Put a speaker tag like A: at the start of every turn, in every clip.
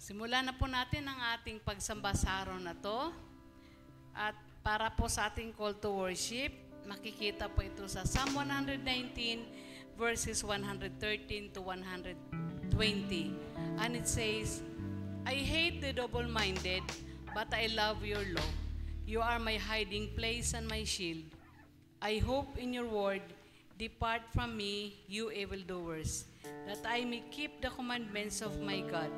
A: Simulan na po natin ang ating pagsamba sa araw na to. At para po sa ating call to worship, makikita po ito sa Psalm 119 verses 113 to 120. And it says, I hate the double-minded, but I love your law. You are my hiding place and my shield. I hope in your word. Depart from me, you evildoers, that I may keep the commandments of my God.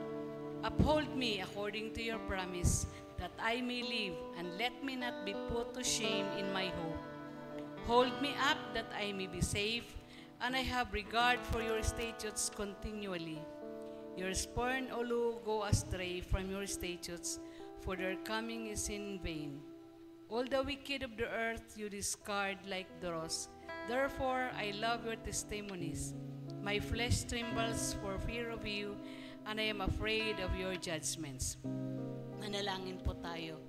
A: Uphold me according to your promise, that I may live, and let me not be put to shame in my hope. Hold me up, that I may be safe, and I have regard for your statutes continually. Your spurn, O Lord, go astray from your statutes, for their coming is in vain. All the wicked of the earth you discard like dross. Therefore, I love your testimonies. My flesh trembles for fear of you, and I am afraid of your judgments. Manalangin po tayo.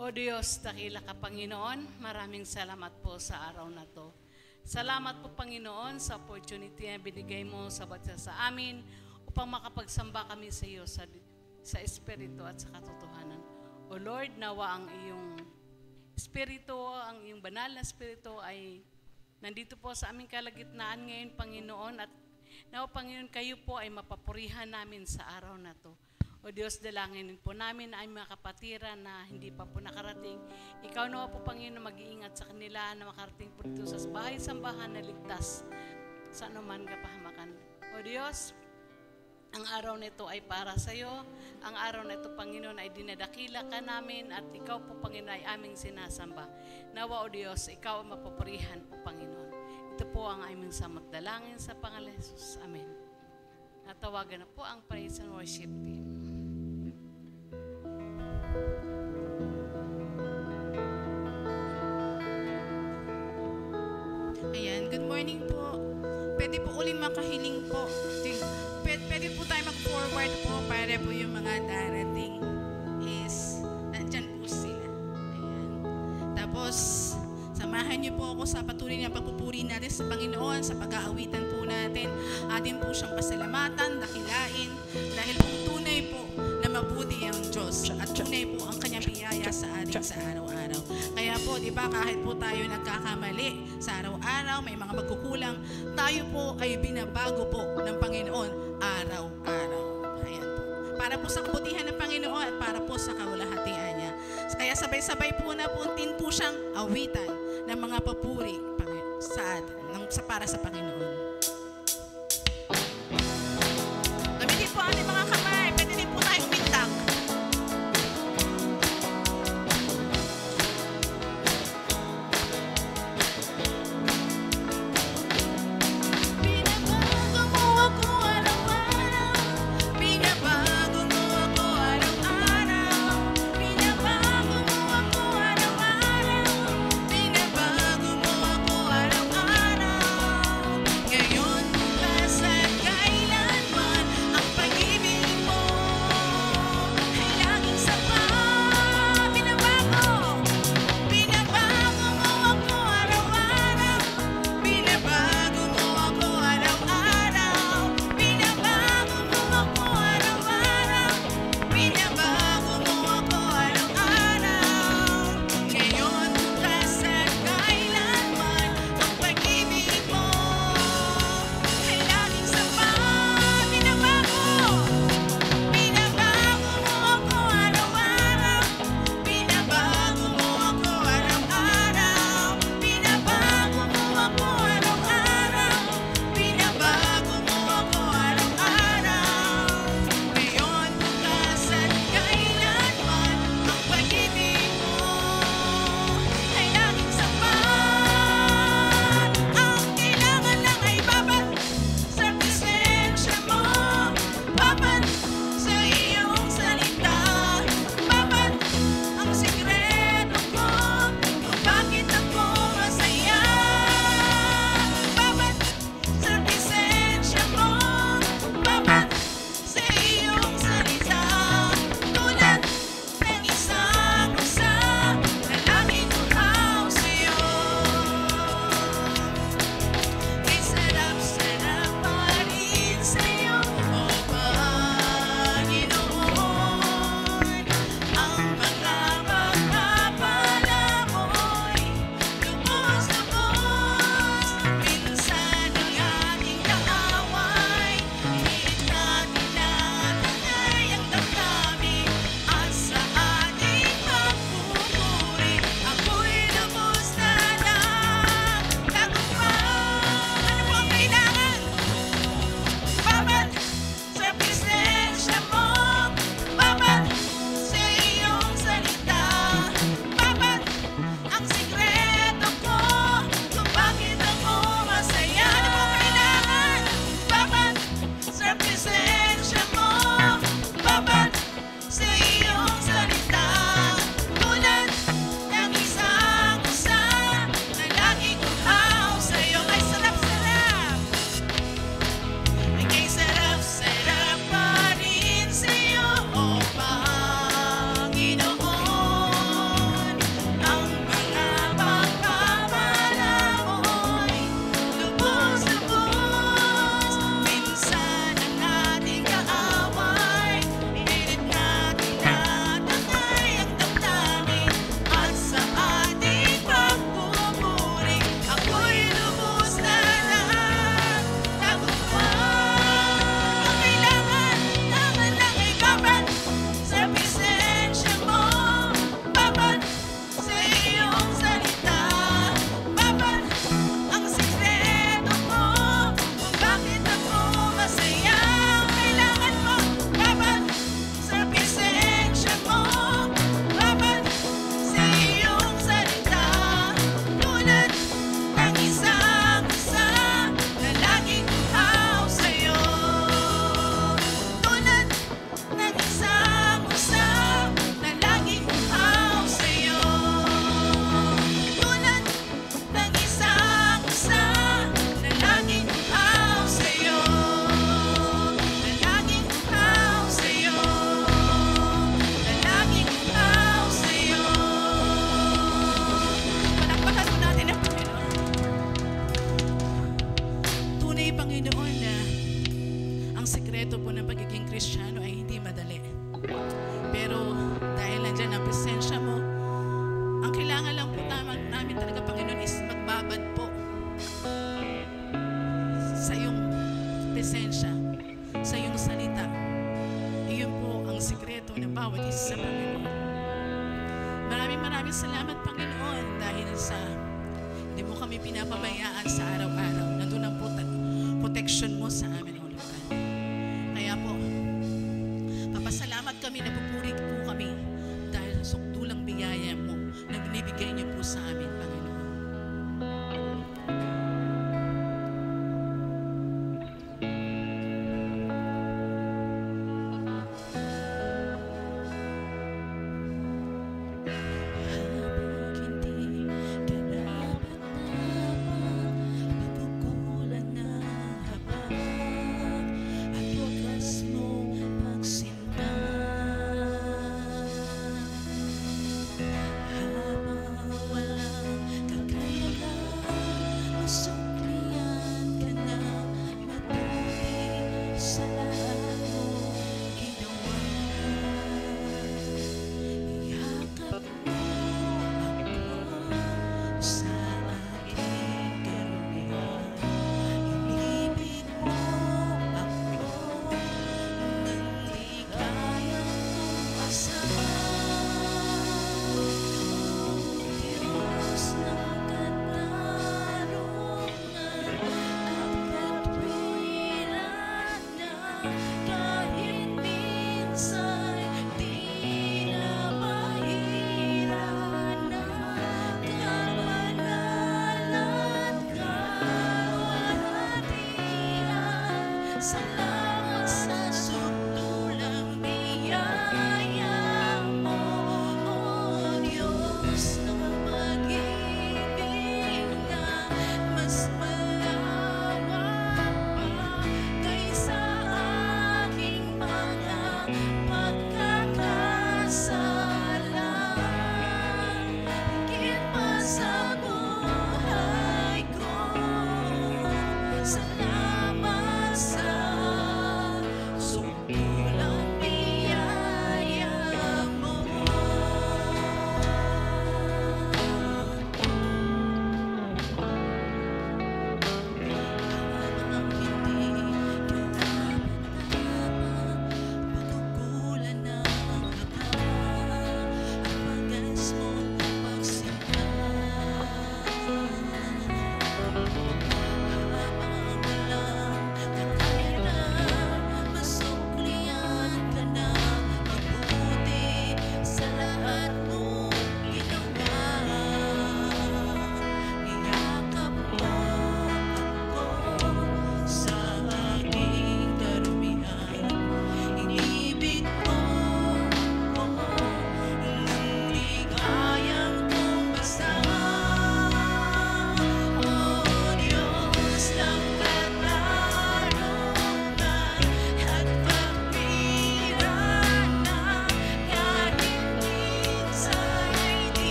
A: O Diyos, dakila ka Panginoon, maraming salamat po sa araw na to. Salamat po Panginoon sa opportunity na binigay mo sa amin upang makapagsamba kami sa iyo sa Espiritu at sa katotohanan. O Lord, nawa ang iyong Espiritu, ang iyong banal na Espiritu ay nandito po sa aming kalagitnaan ngayon, Panginoon, at nawa, Panginoon, kayo po ay mapapurihan namin sa araw na to. O Diyos, dalangin po namin ay mga kapatiran na hindi pa po nakarating. Ikaw nawa po, Panginoon, mag-iingat sa kanila na makarating po dito sa bahay-sambahan na ligtas sa anuman kapahamakan. O Diyos, ang araw nito ay para sa iyo. Ang araw na ito, Panginoon, ay dinadakila ka namin at ikaw po, Panginoon, ay aming sinasamba. Nawa, O Diyos, ikaw ang mapapurihan po, Panginoon. Ito po ang aming samot dalangin sa pangalan ni Jesus. Amen. Natawagan na po ang praise and worship team.
B: Ayan, good morning po. Pwede po ulit makahiling po. Pwede po tayo mag-forward po para po yung mga darating is nandyan po sila. Ayan. Tapos, samahan niyo po ako sa patuloy na pagpupuri natin sa Panginoon, sa pag-aawitan po natin. Atin po siyang pasalamatan, dakilain, dahil po tunay po na mabuti ang Diyos at tunay po ang kanyang biyaya sa atin sa araw-araw. Kaya po, di ba, kahit po tayo nagkakamali sa araw-araw, may mga magkukulang, tayo po ay binabago po ng Panginoon araw-araw. Ayan po. Para po sa kabutihan ng Panginoon at para po sa kaulahatian niya. Kaya sabay-sabay po na puntin po siyang awitan ng mga papuri para sa Panginoon. Gamitin po ang ating mga kamay. Pwede din po tayo umintang. Binabago mo ako araw-araw. Binabago mo ako araw-araw. Binabago mo ako araw-araw. Binabago mo ako araw-araw. presensya mo, babad sa iyong salita, tulad ng isang usa na laging uhaw sa'yo. Ay sarap-sarap, ay sarap-sarap pa rin sa'yo, o Panginoon. Ang mga pagpapala mo'y lubos-lubos. Minsan ang ating kaaway, pilit natin natangay ang damdamin. At sa ating pagpupuri, ako'y lubos na lahat nagustuhan. Ang kailangan naman lang ay babad sa presensya mo, babad sa iyong salita, babad ang sikreto mo kung bakit ako masaya. Ang kailangan mo, babad sa presensya mo, babad sa iyong salita, tulad ng isang isa na laging uhaw sa'yo, tulad ng isang usa na laging uhaw sa'yo, tulad ng isang usa na laging uhaw sa'yo, na laging uhaw sa'yo, na laging uhaw sa'yo. Palakpakan po natin ang Panginoon. Tunay, Panginoon, na ang sekreto po ng pagiging Kristiyano ay hindi madali. Pero dahil nandiyan ang presensya mo, ang kailangan lang po namin talaga, Panginoon, is magbabad po sa iyong presensya, sa iyong salita. Iyon po ang sekreto ng bawat isa, Panginoon. Maraming salamat, Panginoon, dahil sa hindi mo kami pinapabayaan sa araw-araw. Nandun ang protection mo sa amin, O Lord God. Kaya po, papasalamat kami, napupuri po kami dahil sa sukdulang biyaya mo na binibigay niyo po sa amin, Panginoon. Habang hindi ka dapat-dapat, pagkukulang ng habang at wagas mong pagsinta.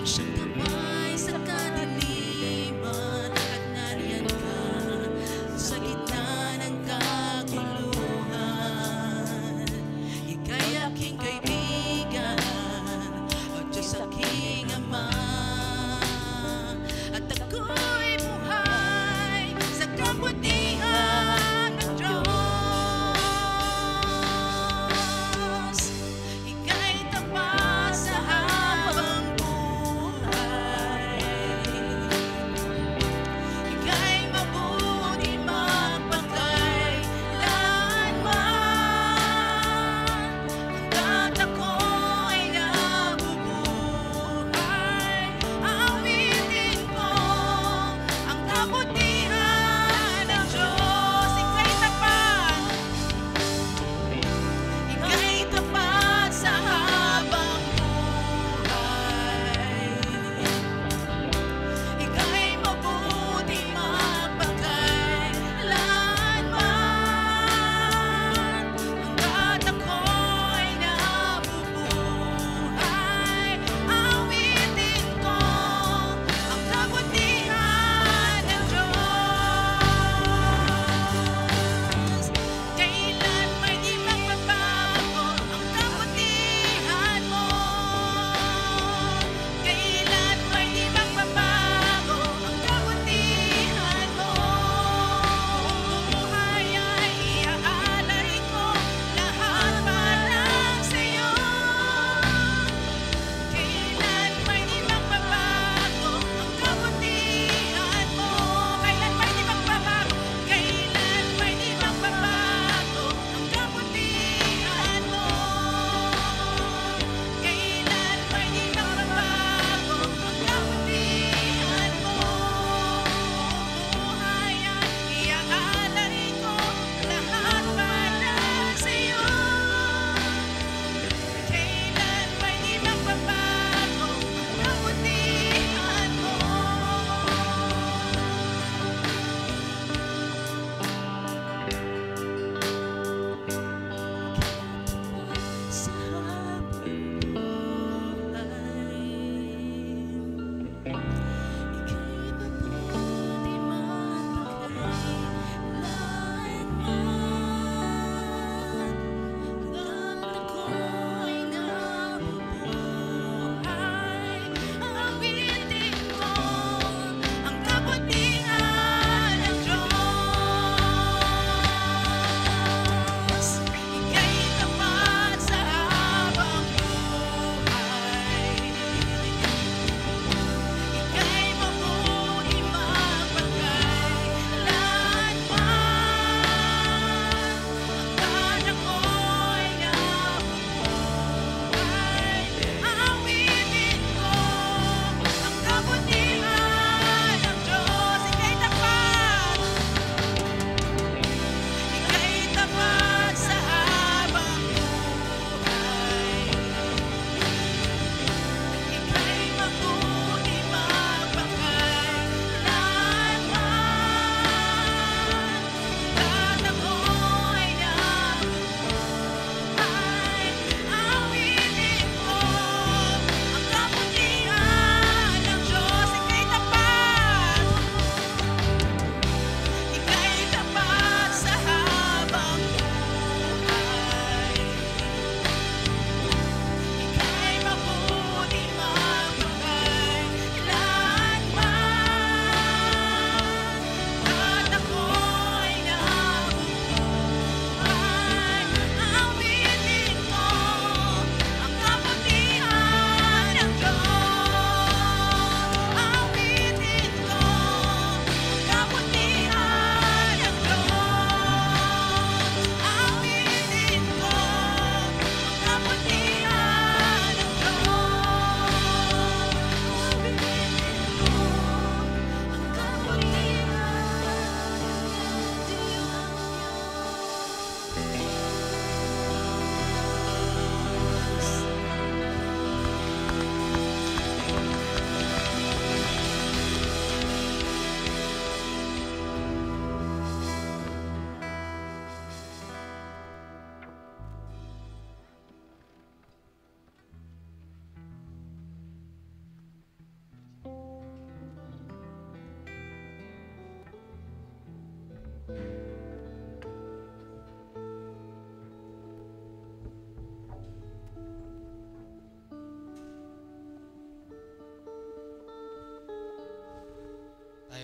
B: siyang kamay sa kadiliman at nariyan ka sa gitna ng kaguluhan. Ika'y aking kaibigan, o Diyos aking Ama, at ako'y buhay sa kabutihan ng Diyos. Ika'y tapat sa habang buhay. Ika'y mabuti magpakailanman. Hanggat ako'y nabubuhay,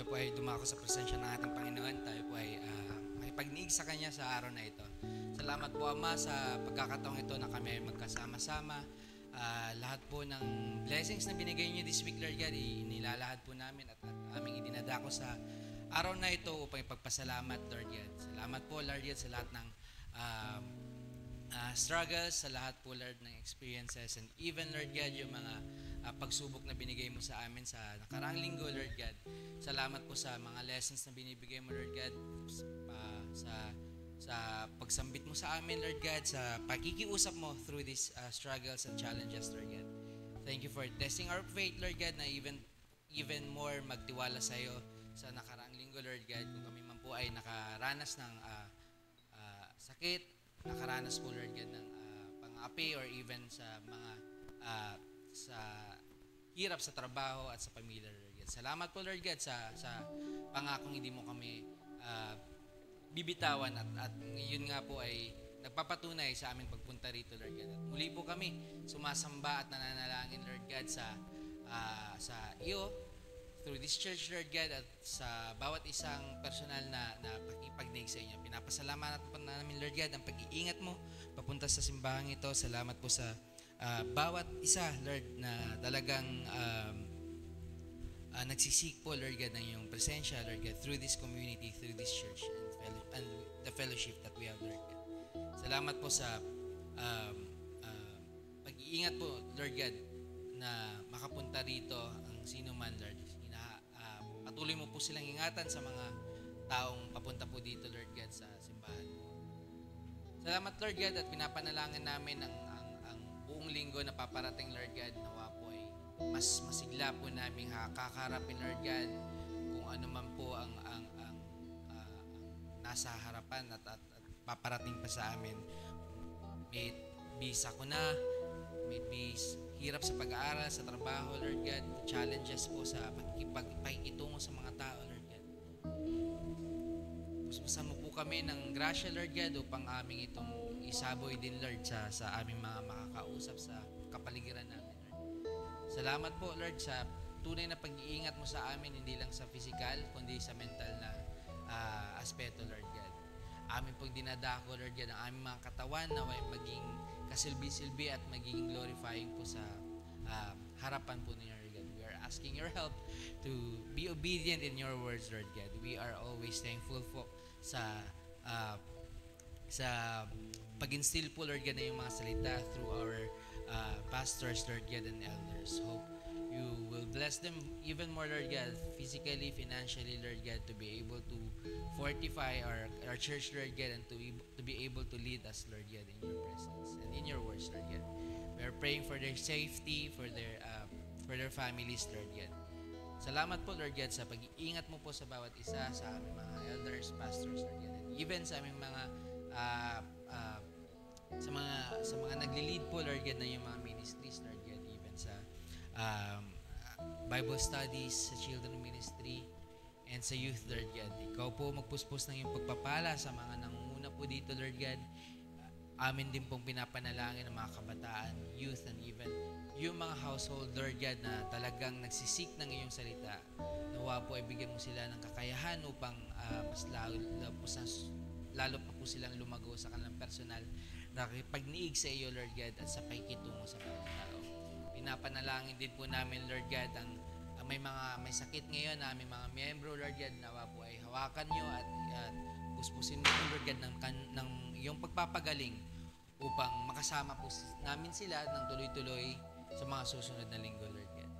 C: tayo po ay dumako sa presensya ng ating Panginoon. Tayo po ay makipagniig sa Kanya sa araw na ito. Salamat po, Ama, sa pagkakataong ito na kami ay magkasama-sama. Lahat po ng blessings na binigay niyo this week, Lord God, inilalahad po namin at aming idinadako sa araw na ito upang ipagpasalamat, Lord God. Salamat po, Lord God, sa lahat ng struggles, sa lahat po, Lord, ng experiences, and even, Lord God, yung mga pagsubok na binigay mo sa amin sa nakaraang linggo, Lord God. Salamat po sa mga lessons na binibigay mo, Lord God, sa pagsambit mo sa amin, Lord God, sa pakikiusap mo through these struggles and challenges, Lord God. Thank you for testing our faith, Lord God, na even more magtiwala sa iyo sa nakaraang linggo, Lord God. Kung kami man po ay nakaranas ng sakit, nakaranas po, Lord God, ng pang-api or even sa mga sa hirap sa trabaho at sa pamilya, Lord God. Salamat po, Lord God, sa pangakong hindi mo kami bibitawan at yun nga po ay nagpapatunay sa aming pagpunta rito, Lord God. At muli po kami sumasamba at nananalangin, Lord God, sa iyo through this church, Lord God, at sa bawat isang personal na pakipagnig sa inyo. Pinapasalamatan po namin, Lord God, ang pag-iingat mo papunta sa simbahan ito. Salamat po sa bawat isa, Lord, na talagang nagsisik po, Lord God, ng iyong presensya, Lord God, through this community, through this church, and the fellowship that we have, Lord God. Salamat po sa pag-iingat po, Lord God, na makapunta rito ang sino man, Lord. Patuloy mo po silang ingatan sa mga taong papunta po dito, Lord God, sa simbahan mo. Salamat, Lord God, at pinapanalangin namin ang buong linggo na paparating, Lord God, nawa po ay mas masigla po namin kakaharapin, Lord God, kung ano man po ang nasa harapan at paparating pa sa amin. May it be sakuna, may it be hirap sa pag-aaral, sa trabaho, Lord God, challenges po sa pakikitungo sa mga tao, Lord God. Puspusan mo po kami ng grasya, Lord God, upang aming itong isaboy din, Lord, sa aming mga makakausap sa kapaligiran namin, Lord. Salamat po, Lord, sa tunay na pag-iingat mo sa amin, hindi lang sa physical, kundi sa mental na aspeto, Lord God. Amin pong dinadako, Lord God, ang aming mga katawan na may maging kasilbi-silbi at maging glorifying po sa harapan po ninyo, Lord God. We are asking your help to be obedient in your words, Lord God. We are always thankful po sa pag-instill po, Lord God, na yung mga salita through our pastors, Lord God, and elders. Hope you will bless them even more, Lord God, physically, financially, Lord God, to be able to fortify our church, Lord God, and to be able to lead us, Lord God, in your presence and in your words, Lord God. We are praying for their safety, for their families, Lord God. Salamat po, Lord God, sa pag-iingat mo po sa bawat isa, sa aming mga elders, pastors, Lord God, and even sa aming mga sa mga nagli-lead po, Lord God, na yung mga ministries, Lord God, even sa Bible studies, sa children ministry, and sa youth, Lord God. Ikaw po magpuspos ng iyong pagpapala sa mga nangunguna po dito, Lord God. Amin din pong pinapanalangin ng mga kabataan, youth, and even yung mga household, Lord God, na talagang nagsisik ng iyong salita. Nawa po ay bigyan mo sila ng kakayahan upang mas lalo pa po silang lumago sa kanilang personal na pagniig sa iyo, Lord God, at sa pakikitungo sa mga tao. Pinapanalangin din po namin, Lord God, ang may sakit ngayon na aming mga miyembro, Lord God, nawa po ay hawakan nyo at puspusin mo, Lord God, ng iyong pagpapagaling upang makasama po namin sila ng tuloy-tuloy sa mga susunod na linggo, Lord God.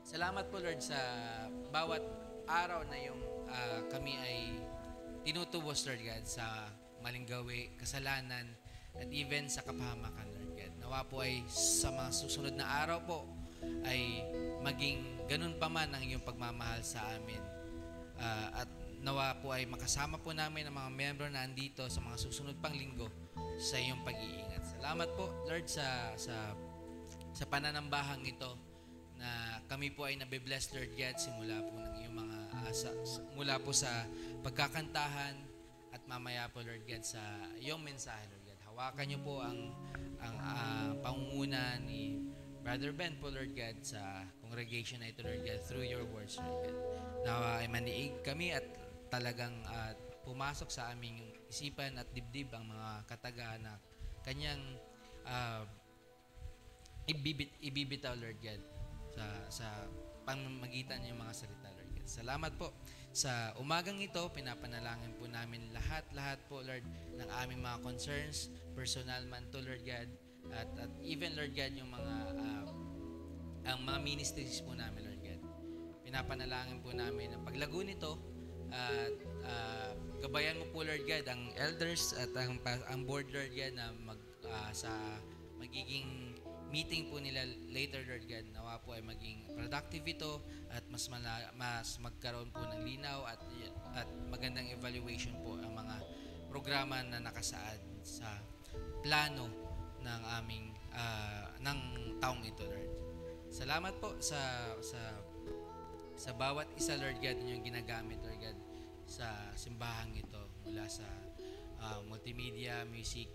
C: Salamat po, Lord, sa bawat araw na yung kami ay tinutubos, Lord God, sa maling gawi, kasalanan, at even sa kapahamakan, Lord God. Nawa po ay sa mga susunod na araw po ay maging ganun pa man ang iyong pagmamahal sa amin. At nawa po ay makasama po namin ang mga miyembro na andito sa mga susunod pang linggo sa iyong pag-iingat. Salamat po, Lord, sa pananambahang ito na kami po ay nabibless, Lord God, simula po ng iyong mga mula po sa pagkakantahan at mamaya po, Lord God, sa iyong mensahe, Lord God. Hawakan niyo po ang pangunguna ni Brother Brother Ben po, Lord God, sa congregation na ito, Lord God, through your words, Lord God. Nawa ay maniig kami at talagang pumasok sa aming isipan at dibdib ang mga katagaan na kanyang ibibitaw, Lord God, sa pamamagitan ng mga salita, Lord God. Salamat po sa umagang ito. Pinapanalangin po namin lahat po, Lord, ng aming mga concerns, personal man to, Lord God, at even, Lord God, yung ang mga ministries po namin, Lord God. Pinapanalangin po namin ang paglago nito at gabayan mo po, Lord God, ang elders at ang board, Lord God, na sa magiging meeting po nila later, Lord God. Nawa po ay maging productive ito at mas magkaroon po ng linaw at magandang evaluation po ang mga programa na nakasaad sa plano ng aming ng taong ito, Lord. Salamat po sa bawat isa, Lord God, ninyong ginagamit, Lord God, sa simbahang ito mula sa multimedia, music,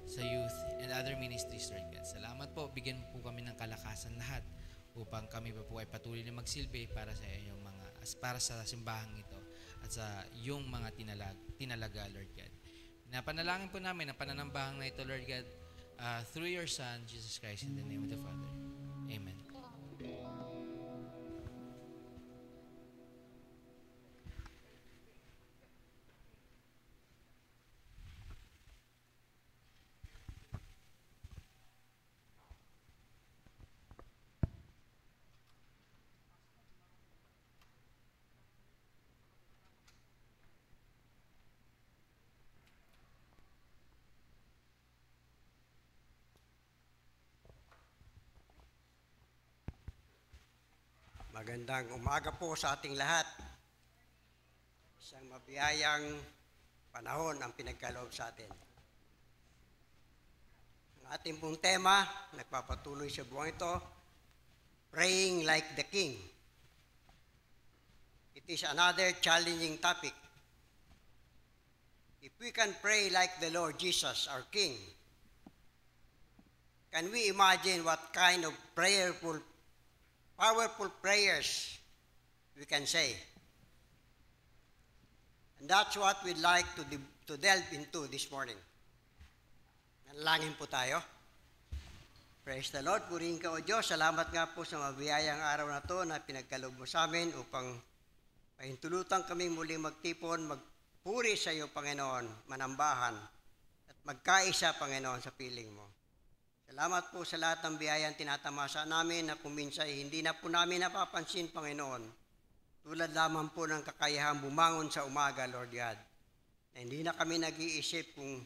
C: sa youth, and other ministries, Lord God. Salamat po. Bigyan po kami ng kalakasan lahat upang kami po ay patuloy na magsilbi para sa simbahang ito at sa iyong mga tinalaga, Lord God. Pinapanalangin po namin ang pananambahang na ito, Lord God, through your Son, Jesus Christ, in the name of the Father. Amen.
D: Magandang umaga po sa ating lahat. Isang mabiyayang panahon ang pinagkaloob sa atin. Ang ating pong tema, nagpapatuloy sa buwan ito, Praying Like the King. It is another challenging topic. If we can pray like the Lord Jesus, our King, can we imagine what kind of powerful prayers we can say? And that's what we'd like to delve into this morning. Nanalangin po tayo. Praise the Lord. Purihin ka, O Diyos. Salamat nga po sa mabiyayang araw na to na pinagkaloob mo sa amin upang pahintulutan kaming muli magtipon, magpuri sa iyo, Panginoon, manambahan, at magkaisa, Panginoon, sa piling mo. Salamat po sa lahat ng biyayang tinatamasa namin na kung minsan hindi na po namin napapansin, Panginoon. Tulad lamang po ng kakayahang bumangon sa umaga, Lord God. Na hindi na kami nag-iisip kung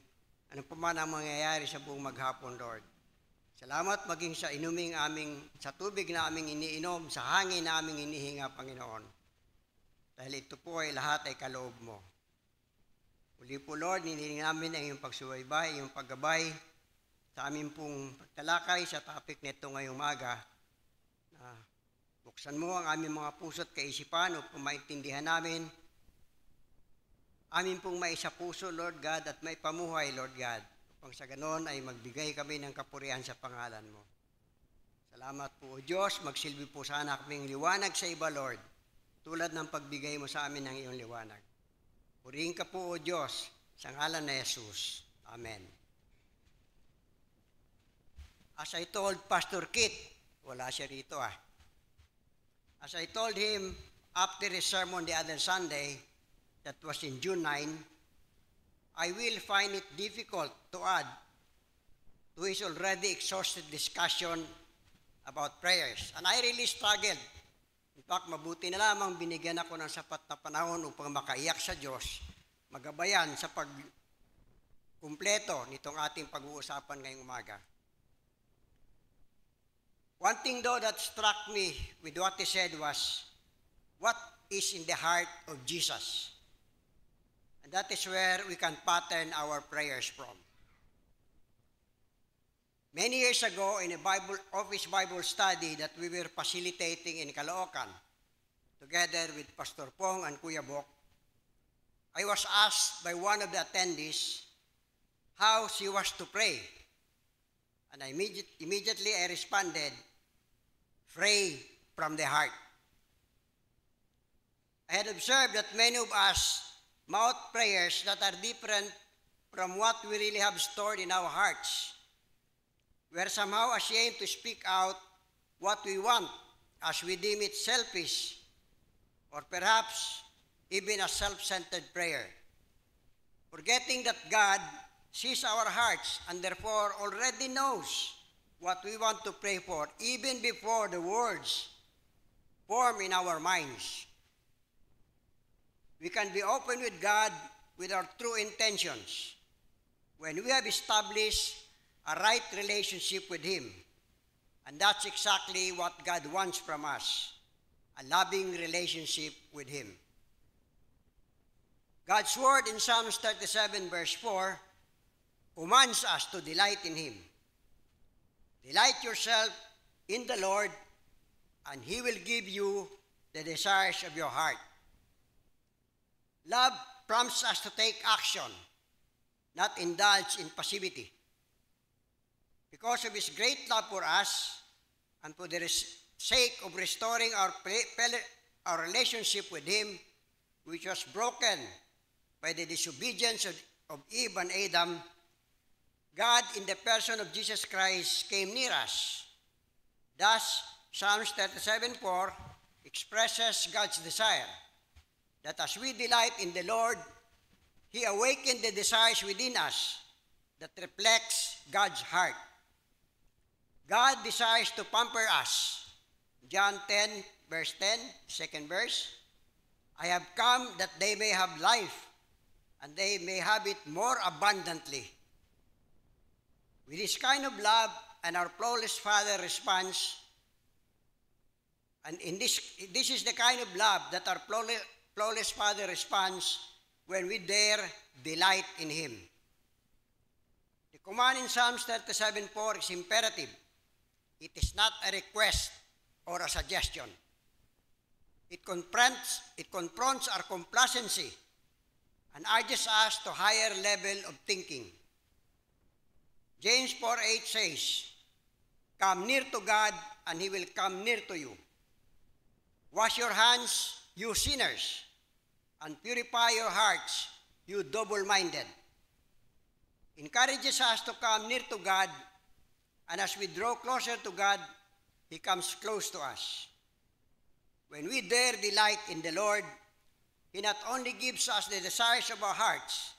D: ano pa man ang mangyayari sa buong maghapon, Lord. Salamat maging sa tubig na aming iniinom, sa hangin na aming inihinga, Panginoon. Dahil ito po ay lahat ay kaloob mo. Uli po, Lord, hinihiling namin ang iyong pagsubaybay, iyong paggabay, sa amin pong pagtalakay sa topic nito ngayong umaga, na buksan mo ang aming mga puso at kaisipan upang maintindihan namin, amin pong maisa puso, Lord God, at maipamuhay, Lord God, upang sa ganon ay magbigay kami ng kapurihan sa pangalan mo. Salamat po, O Diyos, magsilbi po sana kaming liwanag sa iba, Lord, tulad ng pagbigay mo sa amin ng iyong liwanag. Purihin ka po, O Diyos, sa ngalan na Jesus. Amen. As I told Pastor Kit, wala siya rito As I told him after his sermon the other Sunday, that was in June 9, I will find it difficult to add to his already exhausted discussion about prayers. And I really struggled. In fact, mabuti na lamang binigyan ako ng sapat na panahon upang makaiyak sa Diyos, magabayan sa pagkumpleto nitong ating pag-uusapan ngayong umaga. One thing though that struck me with what he said was, what is in the heart of Jesus? And that is where we can pattern our prayers from. Many years ago, in a office Bible study that we were facilitating in Caloocan, together with Pastor Pong and Kuya Bok, I was asked by one of the attendees how she was to pray. And immediately I responded pray from the heart. I had observed that many of us mouth prayers that are different from what we really have stored in our hearts. We are somehow ashamed to speak out what we want as we deem it selfish or perhaps even a self-centered prayer, forgetting that God sees our hearts and therefore already knows what we want to pray for even before the words form in our minds. We can be open with God with our true intentions when we have established a right relationship with Him. And that's exactly what God wants from us, a loving relationship with Him. God's word in Psalms 37 verse 4 commands us to delight in Him. Delight yourself in the Lord, and He will give you the desires of your heart. Love prompts us to take action, not indulge in passivity. Because of His great love for us and for the sake of restoring our relationship with Him, which was broken by the disobedience of Eve and Adam, God in the person of Jesus Christ came near us. Thus, Psalms 37:4 expresses God's desire that as we delight in the Lord, He awakened the desires within us that reflects God's heart. God desires to pamper us. John 10, verse 10, second verse, I have come that they may have life, and they may have it more abundantly. With this kind of love, and our flawless Father responds, and this is the kind of love that our flawless Father responds when we dare delight in Him. The command in Psalms 37:4 is imperative. It is not a request or a suggestion. It confronts our complacency and urges us to higher level of thinking. James 4:8 says, come near to God, and He will come near to you. Wash your hands, you sinners, and purify your hearts, you double-minded. Encourages us to come near to God, and as we draw closer to God, He comes close to us. When we dare delight in the Lord, He not only gives us the desires of our hearts,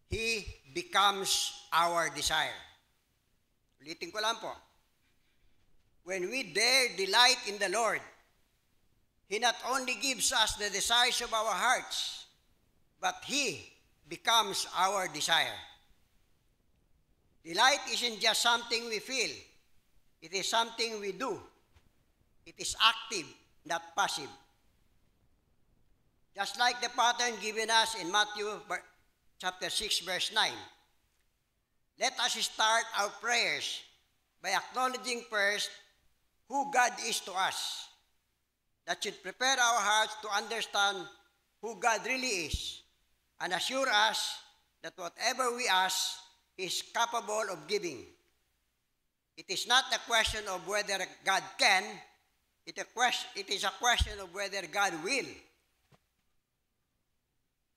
D: He becomes our desire. Ulitin ko lang po. When we dare delight in the Lord, He not only gives us the desires of our hearts, but He becomes our desire. Delight isn't just something we feel. It is something we do. It is active, not passive. Just like the pattern given us in Matthew chapter 6, verse 9. Let us start our prayers by acknowledging first who God is to us. That should prepare our hearts to understand who God really is and assure us that whatever we ask, He is capable of giving. It is not a question of whether God can, it is a question of whether God will.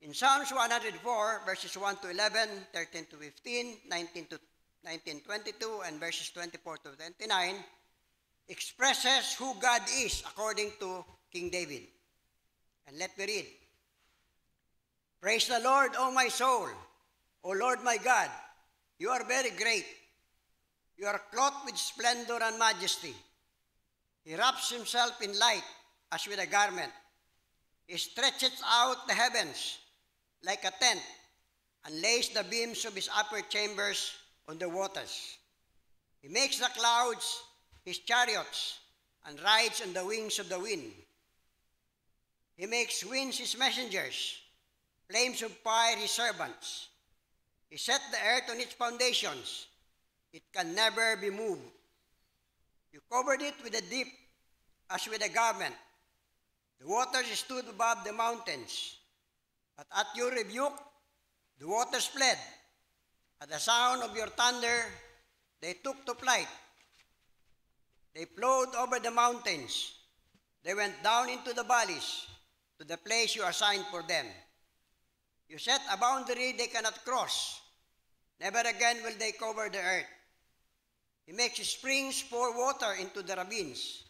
D: In Psalms 104, verses 1 to 11, 13 to 15, 19 to 22, and verses 24 to 29, expresses who God is according to King David. And let me read. Praise the Lord, O my soul, O Lord my God, you are very great. You are clothed with splendor and majesty. He wraps Himself in light as with a garment. He stretches out the heavens like a tent and lays the beams of His upper chambers on the waters. He makes the clouds His chariots and rides on the wings of the wind. He makes winds His messengers, flames of fire His servants. He set the earth on its foundations. It can never be moved. You covered it with a deep as with a garment. The waters stood above the mountains. But at your rebuke, the waters fled. At the sound of your thunder, they took to flight. They flowed over the mountains. They went down into the valleys, to the place you assigned for them. You set a boundary they cannot cross. Never again will they cover the earth. He makes springs pour water into the ravines.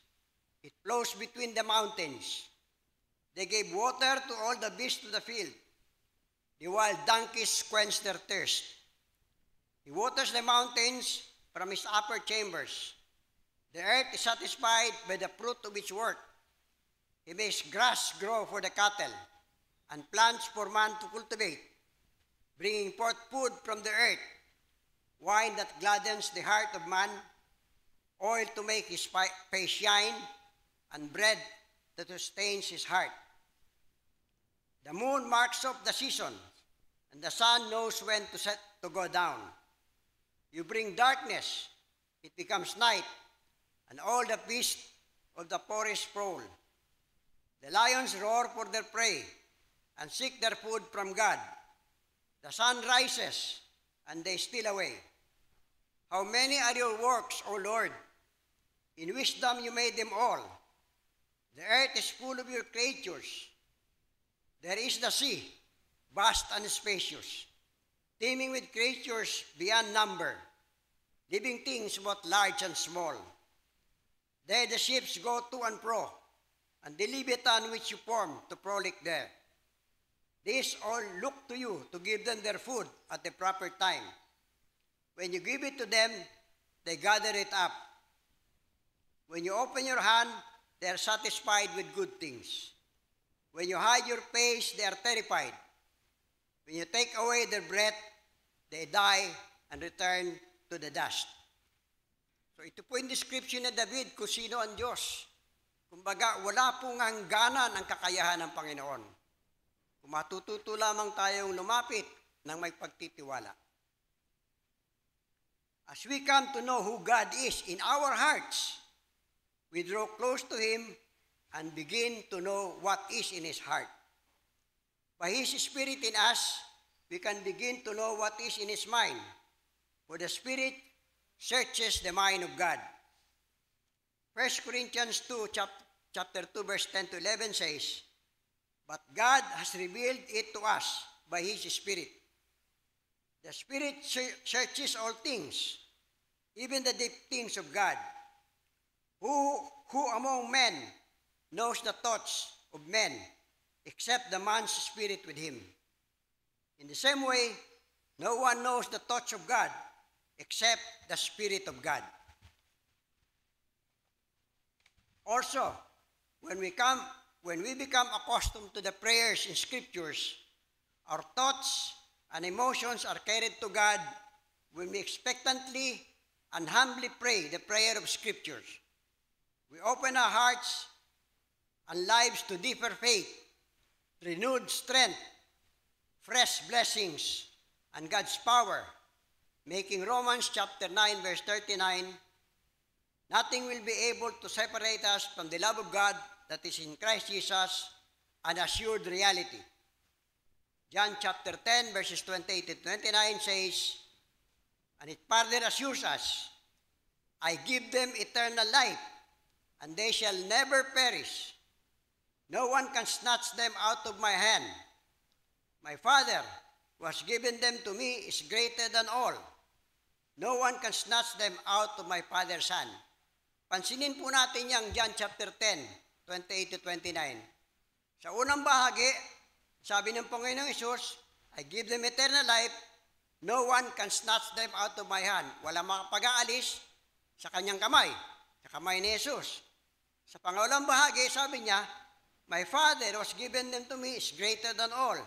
D: It flows between the mountains. They gave water to all the beasts of the field. The wild donkeys quench their thirst. He waters the mountains from his upper chambers. The earth is satisfied by the fruit of its work. He makes grass grow for the cattle and plants for man to cultivate, bringing forth food from the earth, wine that gladdens the heart of man, oil to make his face shine, and bread that sustains his heart. The moon marks off the season, and the sun knows when to go down. You bring darkness, it becomes night, and all the beasts of the forest prowl. The lions roar for their prey and seek their food from God. The sun rises, and they steal away. How many are your works, O Lord? In wisdom you made them all. The earth is full of your creatures. There is the sea, vast and spacious, teeming with creatures beyond number, living things both large and small. There the ships go to and fro, and the leviathan which you formed to frolic there. These all look to you to give them their food at the proper time. When you give it to them, they gather it up. When you open your hand, they are satisfied with good things. When you hide your face, they are terrified. When you take away their breath, they die and return to the dust. So ito po yung description ni David kung sino ang Diyos. Kumbaga, wala pong hangganan ang kakayahan ng Panginoon. Kung matututo lamang tayong lumapit ng may pagtitiwala. As we come to know who God is in our hearts, we draw close to Him and begin to know what is in His heart. By His Spirit in us, we can begin to know what is in His mind. For the Spirit searches the mind of God. 1 Corinthians 2, chapter 2, verse 10 to 11 says, But God has revealed it to us by His Spirit. The Spirit searches all things, even the deep things of God. Who among men knows the thoughts of men, except the man's spirit with him? In the same way, no one knows the thoughts of God, except the Spirit of God. Also, when we become accustomed to the prayers in Scriptures, our thoughts and emotions are carried to God when we expectantly and humbly pray the prayer of Scriptures. We open our hearts and lives to deeper faith, renewed strength, fresh blessings, and God's power, making Romans chapter 9, verse 39, nothing will be able to separate us from the love of God that is in Christ Jesus, an assured reality. John chapter 10, verses 28 to 29 says, and it further assures us, I give them eternal life, and they shall never perish. No one can snatch them out of my hand. My Father, who has given them to me, is greater than all. No one can snatch them out of my Father's hand. Pansinin po natin yung John chapter 10, 28 to 29. Sa unang bahagi, sabi ng Panginoong Hesus, I give them eternal life, no one can snatch them out of my hand. Wala makapag-aalis sa kanyang kamay, sa kamay ni Hesus. Sa pangalawang bahagi, sabi niya, my Father who has given them to me is greater than all.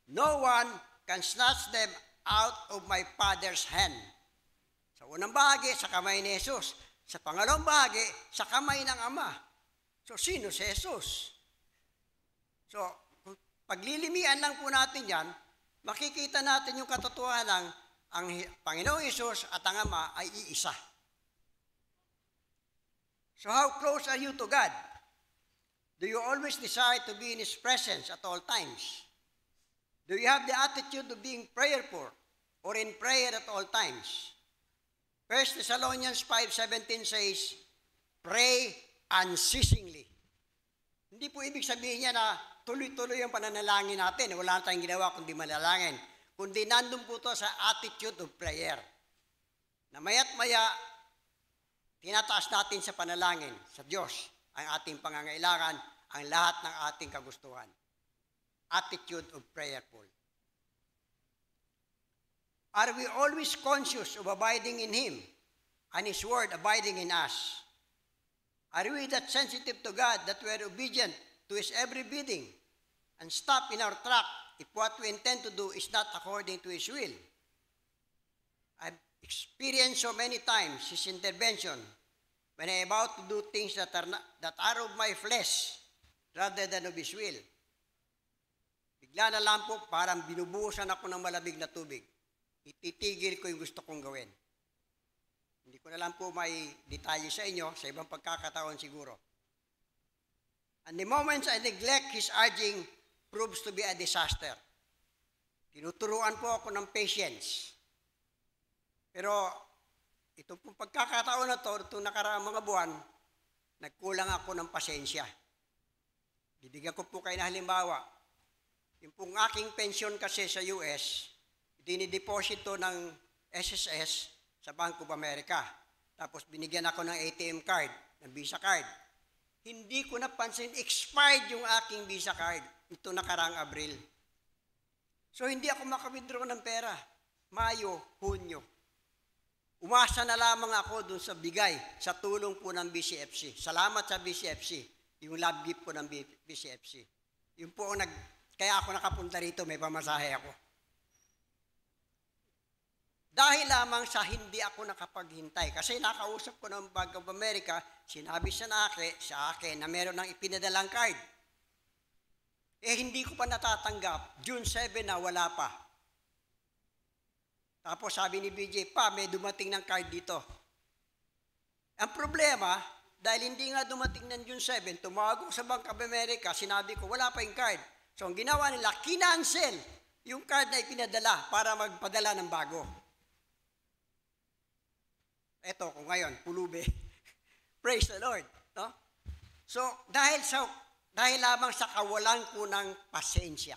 D: No one can snatch them out of my Father's hand. Sa unang bahagi, sa kamay ni Hesus. Sa pangalawang bahagi, sa kamay ng Ama. So, sino si Hesus? So, kung paglilimian lang po natin yan, makikita natin yung katotohanan ng ang Panginoong Hesus at ang Ama ay iisa. So, how close are you to God? Do you always desire to be in His presence at all times? Do you have the attitude of being prayerful or in prayer at all times? 1 Thessalonians 5:17 says, pray unceasingly. Hindi po ibig sabihin niya na tuloy-tuloy ang pananalangin natin. Wala na tayong ginawa kundi manalangin. Kundi nandun po to sa attitude of prayer. Na maya't maya, tinataas natin sa panalangin sa Diyos ang ating pangangailangan, ang lahat ng ating kagustuhan. Attitude of prayerful. Are we always conscious of abiding in Him and His Word abiding in us? Are we that sensitive to God that we are obedient to His every bidding and stop in our track if what we intend to do is not according to His will? I've experienced so many times His intervention when I'm about to do things that are of my flesh rather than of His will. Bigla na lang po, parang binubuhusan ako ng malamig na tubig. Ititigil ko yung gusto kong gawin. Hindi ko na lang po may detalye sa inyo, sa ibang pagkakataon siguro. And the moments I neglect His urging proves to be a disaster. Tinuturuan po ako ng patience. Pero itong pong pagkakataon na to, itong nakaraang mga buwan, nagkulang ako ng pasensya. Bibigyan ko po kayo na halimbawa. Yung pong aking pensyon kasi sa US, dinideposito ng SSS sa Bank of America. Tapos binigyan ako ng ATM card, ng Visa card. Hindi ko napansin, expired yung aking Visa card. Ito nakaraang Abril. So hindi ako makawithdraw ng pera. Mayo, Hunyo. Umasa na lamang ako dun sa bigay, sa tulong po ng BCFC. Salamat sa BCFC, yung love gift po ng BCFC. Yung po kaya ako nakapunta rito, may pamasahe ako. Dahil lamang sa hindi ako nakapaghintay. Kasi nakausap ko ng Bank of America, sinabi sa akin na meron ng ipinadalang card. Hindi ko pa natatanggap. June 7 na wala pa. Tapos sabi ni BJ, may dumating ng card dito. Ang problema, dahil hindi nga dumating ng June 7, tumawag ko sa Bank of America, sinabi ko, wala pa yung card. So ang ginawa nila, kinancel yung card na ipinadala para magpadala ng bago. Eto ko ngayon, pulube. Praise the Lord. No? So, dahil lamang sa kawalan ko ng pasensya.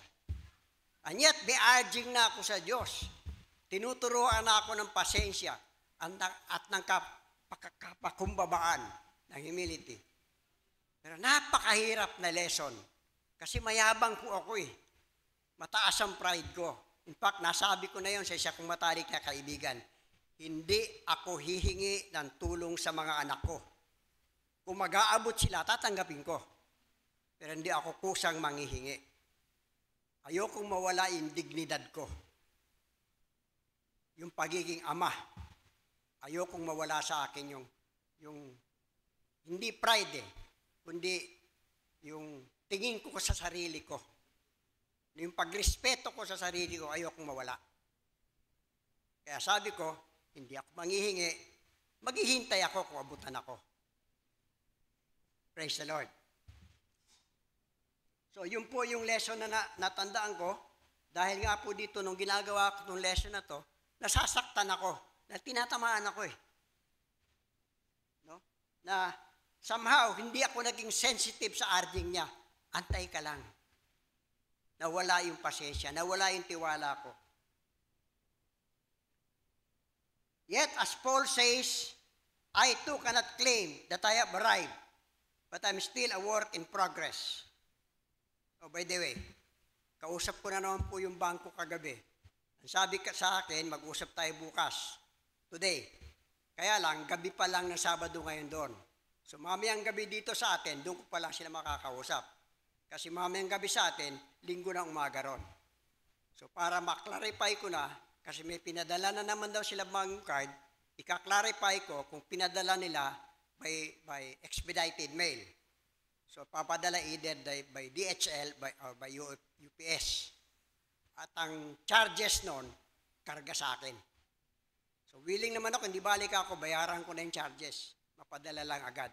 D: And yet, urging na ako sa Diyos. Tinuturuan na ako ng pasensya at ng kapakumbabaan, ng humility. Pero napakahirap na lesson. Kasi mayabang po ako eh. Mataas ang pride ko. In fact, nasabi ko na yon sa isa kong matalik na kaibigan. Hindi ako hihingi ng tulong sa mga anak ko. Kung mag-aabot sila, tatanggapin ko. Pero hindi ako kusang manghihingi. Ayokong mawala yung dignidad ko. Yung pagiging ama. Ayokong mawala sa akin yung hindi pride kundi yung tingin ko sa sarili ko. Yung pagrespeto ko sa sarili ko, ayokong mawala. Kaya sabi ko, hindi ako manghihingi, maghihintay ako kung abutan ako. Praise the Lord. So, yun po yung lesson na natandaan ko. Dahil nga po dito, nung ginagawa ko itong lesson na to, nasasaktan ako. Na tinatamaan ako eh. No? Na somehow, hindi ako naging sensitive sa urging niya. Antay ka lang. Nawala yung pasensya, nawala yung tiwala ko. Yet, as Paul says, I too cannot claim that I have arrived, but I'm still a work in progress. Oh, by the way, kausap ko na naman po yung bangko kagabi. Ang sabi sa akin, mag-usap tayo bukas, today. Kaya lang, gabi pa lang ng Sabado ngayon doon. So, mamayang gabi dito sa atin, doon ko pa lang sila makakausap. Kasi mamayang gabi sa atin, linggo na umaga ron. So, para maklarify ko na, kasi may pinadala na naman daw sila mga card, ika-clarify ko kung pinadala nila by expedited mail. So, papadala either by DHL or by UPS. At ang charges nun, karga sa akin. So, willing naman ako, hindi balik ako, bayaran ko na yung charges. Mapadala lang agad.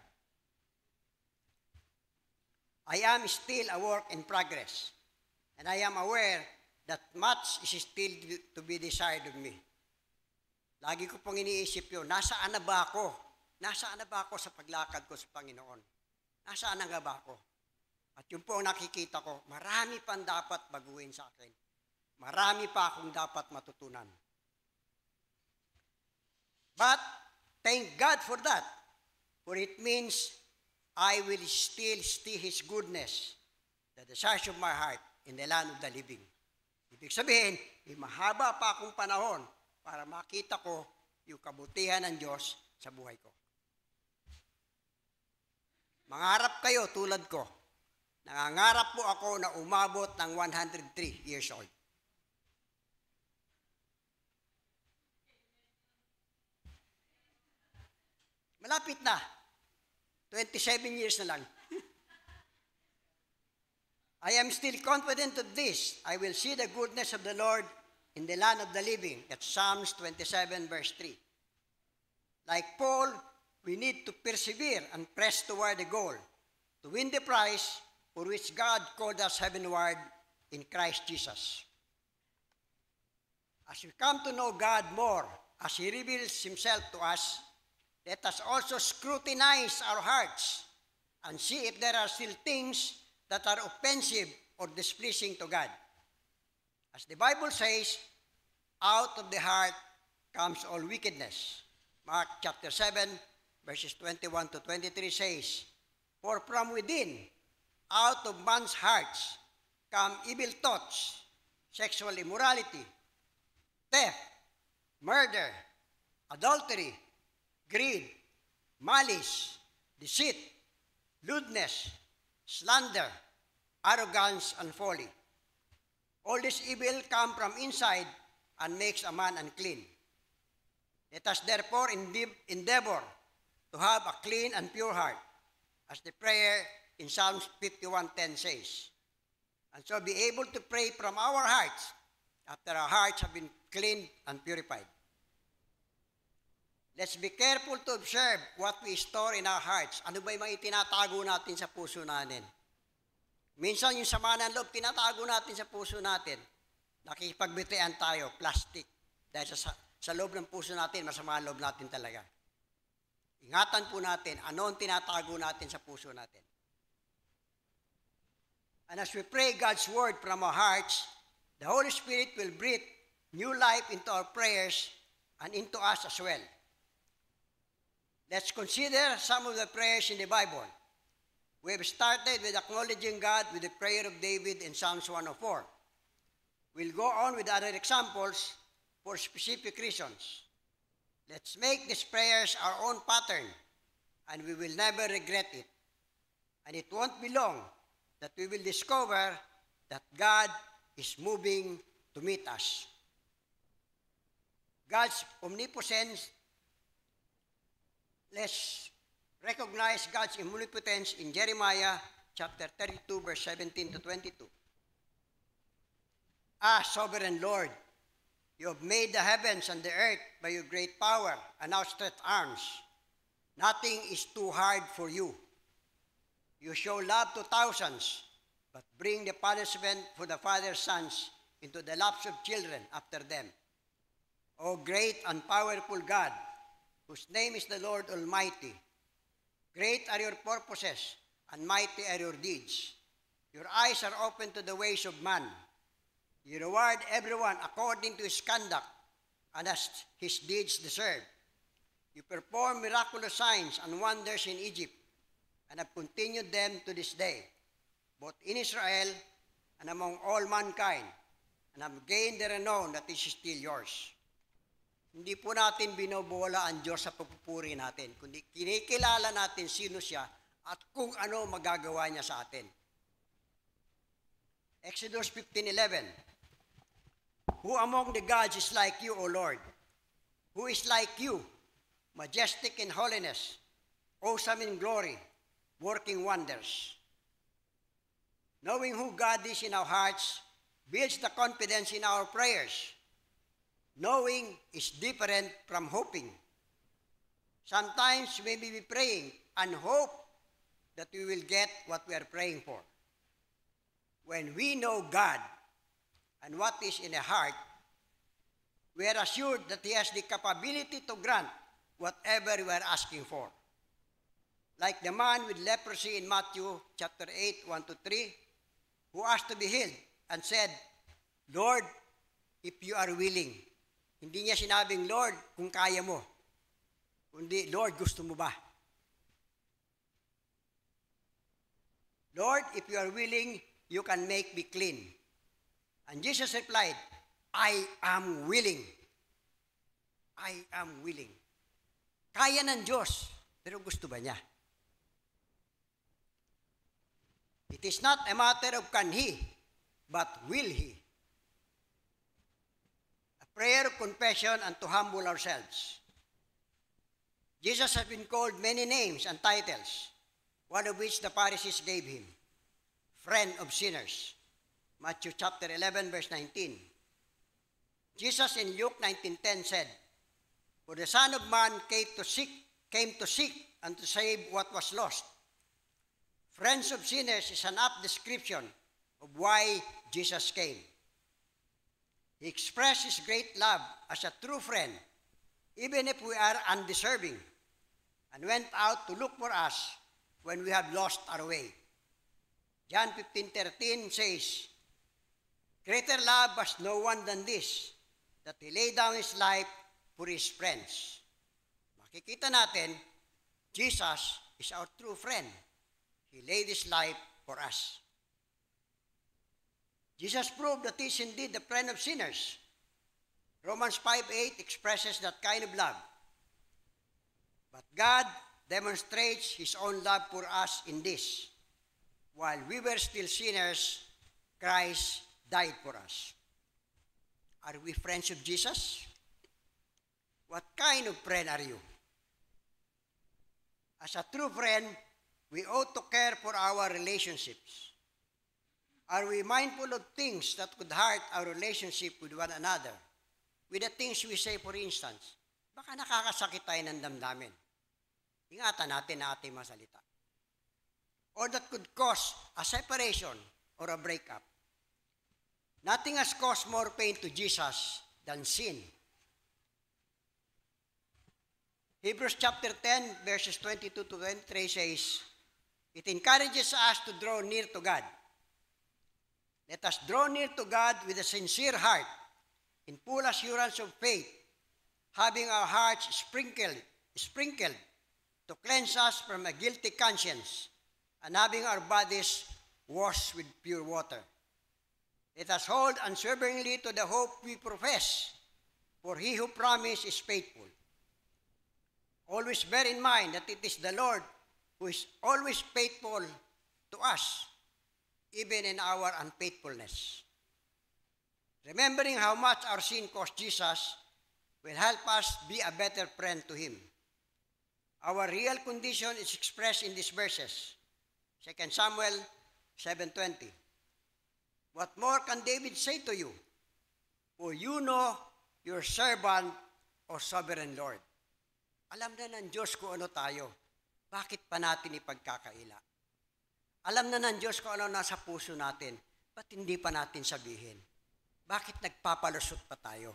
D: I am still a work in progress. And I am aware that much is still to be desired of me. Lagi ko pong iniisip yun, nasaan na ba ako nasaan na ba ako sa paglakad ko sa Panginoon? Nasaan na nga ba ako? At yun po ang nakikita ko, marami pang dapat baguhin sa akin. Marami pa akong dapat matutunan. But, thank God for that. For it means, I will still see His goodness, the desires of my heart, in the land of the living. Ibig sabihin, may mahaba pa akong panahon para makita ko yung kabutihan ng Diyos sa buhay ko. Mangarap kayo tulad ko. Nangangarap po ako na umabot ng 103 years old. Malapit na. 27 years na lang. I am still confident of this. I will see the goodness of the Lord in the land of the living. That's Psalms 27 verse 3. Like Paul, we need to persevere and press toward the goal, to win the prize for which God called us heavenward in Christ Jesus. As we come to know God more, as He reveals Himself to us, let us also scrutinize our hearts and see if there are still things that are offensive or displeasing to God. As the Bible says, out of the heart comes all wickedness. Mark chapter 7, verses 21 to 23 says, for from within, out of man's hearts, come evil thoughts, sexual immorality, theft, murder, adultery, greed, malice, deceit, lewdness, slander, arrogance, and folly. All this evil come from inside and makes a man unclean. Let us therefore endeavor to have a clean and pure heart, as the prayer in Psalms 51:10 says, and so be able to pray from our hearts after our hearts have been cleaned and purified. Let's be careful to observe what we store in our hearts. Ano ba yung mga itinatago natin sa puso natin? Minsan yung sama ng loob, tinatago natin sa puso natin. Nakikipagbitian tayo, plastic. Dahil sa loob ng puso natin, masama ang loob natin talaga. Ingatan po natin, ano ang tinatago natin sa puso natin. And as we pray God's word from our hearts, the Holy Spirit will breathe new life into our prayers and into us as well. Let's consider some of the prayers in the Bible. We have started with acknowledging God with the prayer of David in Psalms 104. We'll go on with other examples for specific reasons. Let's make these prayers our own pattern, and we will never regret it. And it won't be long that we will discover that God is moving to meet us. God's omnipotence, let's recognize God's omnipotence in Jeremiah chapter 32, verse 17 to 22. Ah, sovereign Lord, you have made the heavens and the earth by your great power and outstretched arms. Nothing is too hard for you. You show love to thousands, but bring the punishment for the father's sons into the laps of children after them. O great and powerful God, whose name is the Lord Almighty, great are your purposes, and mighty are your deeds. Your eyes are open to the ways of man. You reward everyone according to his conduct, and as his deeds deserve. You perform miraculous signs and wonders in Egypt, and have continued them to this day, both in Israel and among all mankind, and have gained the renown that is still yours. Hindi po natin binobola ang Diyos sa pagpupuri natin, kundi kinikilala natin sino siya at kung ano magagawa niya sa atin. Exodus 15:11. Who among the gods is like you, O Lord? Who is like you, majestic in holiness, awesome in glory, working wonders? Knowing who God is in our hearts builds the confidence in our prayers. Knowing is different from hoping. Sometimes we may be praying and hope that we will get what we are praying for. When we know God and what is in the heart, we are assured that He has the capability to grant whatever we are asking for. Like the man with leprosy in Matthew chapter 8, 1 to 3, who asked to be healed and said, Lord, if you are willing. Hindi niya sinabing, Lord, kung kaya mo. Kundi, Lord, gusto mo ba? Lord, if you are willing, you can make me clean. And Jesus replied, I am willing. I am willing. Kaya ng Diyos, pero gusto ba niya? It is not a matter of can He, but will He. A prayer of confession and to humble ourselves. Jesus has been called many names and titles, one of which the Pharisees gave Him, friend of sinners. Matthew chapter 11, verse 19. Jesus in Luke 19:10 said, For the Son of Man came to seek and to save what was lost. Friends of sinners is an apt description of why Jesus came. He expressed His great love as a true friend, even if we are undeserving, and went out to look for us when we have lost our way. John 15:13 says, Greater love has no one than this, that He laid down His life for His friends. Makikita natin, Jesus is our true friend. He laid His life for us. Jesus proved that He is indeed the friend of sinners. Romans 5:8 expresses that kind of love. But God demonstrates His own love for us in this. While we were still sinners, Christ died for us. Are we friends of Jesus? What kind of friend are you? As a true friend, we ought to care for our relationships. Are we mindful of things that could hurt our relationship with one another? With the things we say, for instance, baka nakakasakit tayo ng damdamin. Ingatan natin na ating masalita. Or that could cause a separation or a breakup. Nothing has caused more pain to Jesus than sin. Hebrews chapter 10, verses 22 to 23 says, It encourages us to draw near to God. Let us draw near to God with a sincere heart, in full assurance of faith, having our hearts sprinkled to cleanse us from a guilty conscience, and having our bodies washed with pure water. Let us hold unswervingly to the hope we profess, for He who promised is faithful. Always bear in mind that it is the Lord who is always faithful to us, even in our unfaithfulness. Remembering how much our sin cost Jesus will help us be a better friend to Him. Our real condition is expressed in these verses. 2 Samuel 7:20. What more can David say to you? For you know your servant, O sovereign Lord. Alam na ng Diyos kung ano tayo. Bakit pa natin ipagkakaila? Alam na ng Diyos kung ano nasa puso natin. Ba't hindi pa natin sabihin? Bakit nagpapalusot pa tayo?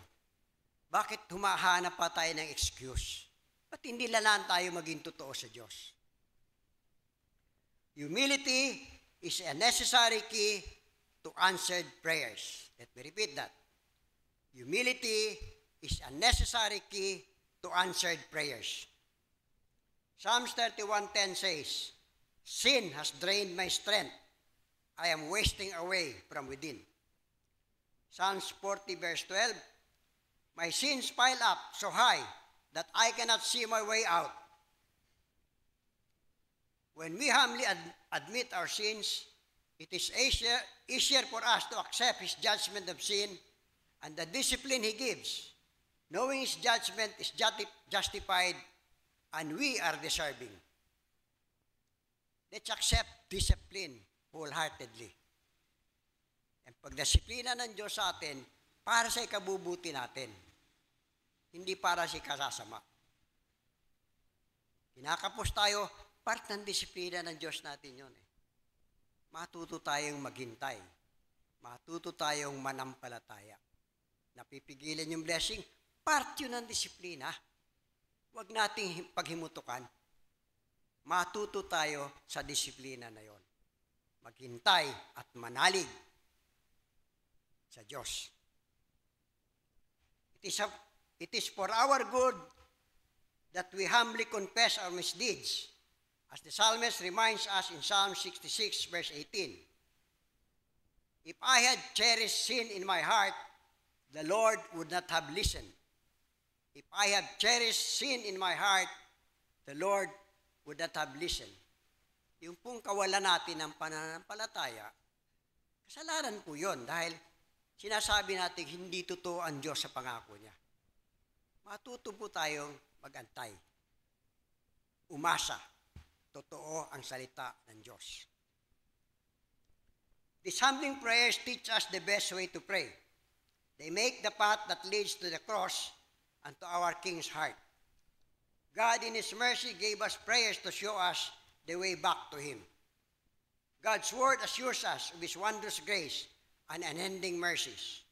D: Bakit humahanap pa tayo ng excuse? Ba't hindi lalaan tayo maging totoo sa Diyos? Humility is a necessary key to answered prayers. Let me repeat that. Humility is a necessary key to answered prayers. Psalms 31:10 says, Sin has drained my strength. I am wasting away from within. Psalms 40 verse 12, My sins pile up so high that I cannot see my way out. When we humbly admit our sins, it is easier for us to accept His judgment of sin and the discipline He gives, knowing His judgment is justified and we are deserving. Let's accept discipline wholeheartedly. Ang pagdisiplina ng Diyos sa atin, para sa ikabubuti natin, hindi para sa ikasasama. Kinakapos tayo, part ng disiplina ng Diyos natin yun. Matuto tayong maghintay. Matuto tayong manampalataya. Napipigilan yung blessing, part yun ng disiplina. huwag nating paghimutukan. Matuto tayo sa disiplina na yon. Maghintay at manalig sa Diyos. It is for our good that we humbly confess our misdeeds, as the psalmist reminds us in Psalm 66, verse 18. If I had cherished sin in my heart, the Lord would not have listened. If I have cherished sin in my heart, the Lord would not have listened. Yung pong kawalan natin ng pananampalataya, kasalanan po yun dahil sinasabi natin hindi totoo ang Diyos sa pangako niya. Matuto po tayong magantay. Umasa. Totoo ang salita ng Diyos. These humbling prayers teach us the best way to pray. They make the path that leads to the cross and to our King's heart. God in His mercy gave us prayers to show us the way back to Him. God's word assures us of His wondrous grace and unending mercies.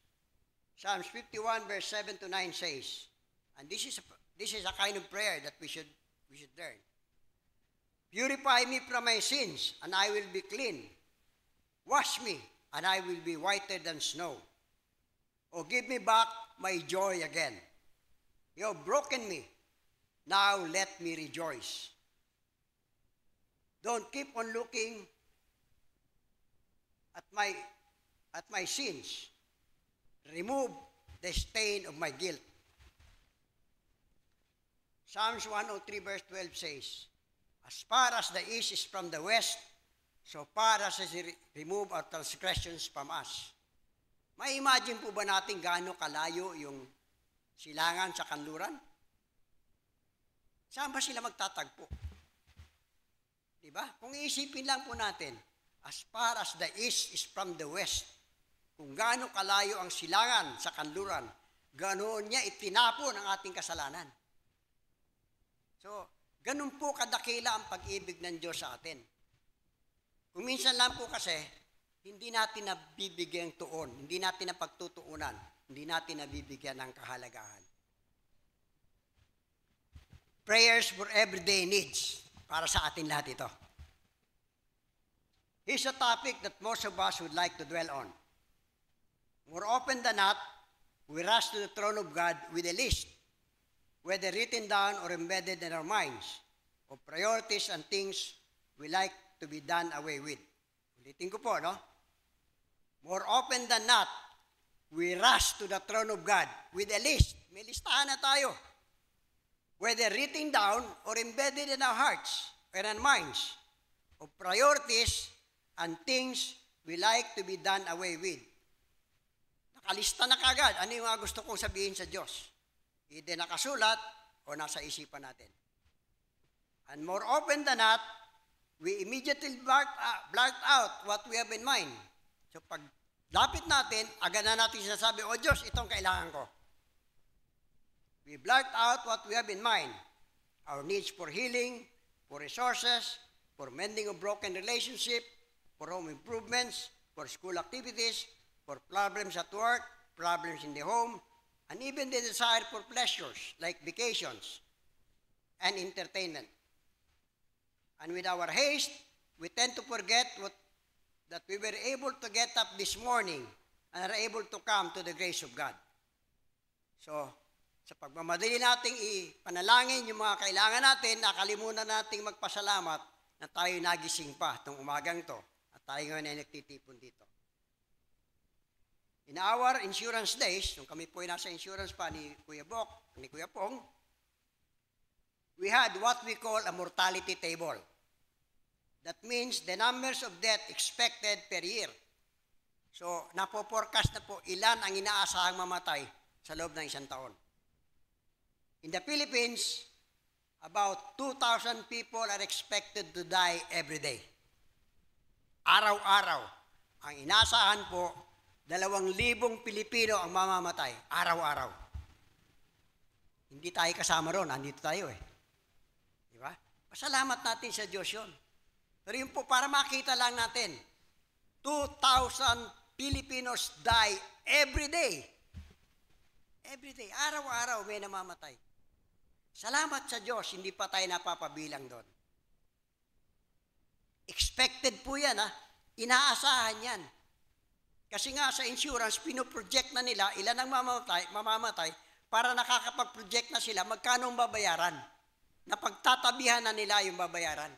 D: Psalms 51 verse 7 to 9 says, and this is a kind of prayer that we should learn. Purify me from my sins, and I will be clean. Wash me, and I will be whiter than snow. Oh, give me back my joy again. You have broken me. Now let me rejoice. Don't keep on looking at my sins. Remove the stain of my guilt. Psalms 103 verse 12 says, as far as the east is from the west, so far as He remove our transgressions from us. May imagine po ba natin gaano kalayo yung silangan sa kanluran? Saan ba sila magtatagpo? Diba? Kung iisipin lang po natin, as far as the east is from the west, kung gaano kalayo ang silangan sa kanluran, ganoon niya itinapon ang ating kasalanan. So, ganun po kadakila ang pag-ibig ng Diyos sa atin. Kung minsan lang po kasi, hindi natin nabibigyan tuon, hindi natin na pagtutuunan, hindi natin nabibigyan ng kahalagahan. Prayers for everyday needs, para sa atin lahat ito. Here's a topic that most of us would like to dwell on. More often than not, we rush to the throne of God with a list, whether written down or embedded in our minds, of priorities and things we like to be done away with. Ulitin ko po, no? More often than not, we rush to the throne of God with a list. May listahan na tayo. Whether written down or embedded in our hearts and our minds, of priorities and things we like to be done away with. Nakalista na kagad. Ano yung mga gusto kong sabihin sa Diyos? Either nakasulat o nasa isipan natin. And more often than not, we immediately blurt out what we have in mind. So pag lapit natin, agad na natin sinasabi, O Diyos, itong kailangan ko. We blurt out what we have in mind. Our needs for healing, for resources, for mending of broken relationship, for home improvements, for school activities, for problems at work, problems in the home, and even the desire for pleasures like vacations and entertainment. And with our haste, we tend to forget that we were able to get up this morning and are able to come to the grace of God. So, sa pagmamadali nating ipanalangin yung mga kailangan natin, nakalimutan nating magpasalamat na tayo nagising pa itong umagang to at tayo ngayon ay nagtitipon dito. In our insurance days, nung kami po ay nasa insurance pa ni Kuya Bok, ni Kuya Pong, we had what we call a mortality table. That means the numbers of death expected per year. So, napo-forecast na po ilan ang inaasahang mamatay sa loob ng isang taon. In the Philippines, about 2,000 people are expected to die every day. Araw-araw. Ang inaasahan po, 2,000 Pilipino ang mamamatay. Araw-araw. Hindi tayo kasama ron. Andito tayo eh. Di ba? Pasalamat natin sa Diyos yun. Pero yun po, para makita lang natin, 2,000 Filipinos die every day. Every day. Araw-araw may namamatay. Salamat sa Diyos, hindi pa tayo napapabilang doon. Expected po yan, ha? Inaasahan yan. Kasi nga sa insurance, pinoproject na nila ilan ang mamamatay para nakakapag-project na sila magkano ang babayaran. Napagtatabihan na nila yung babayaran.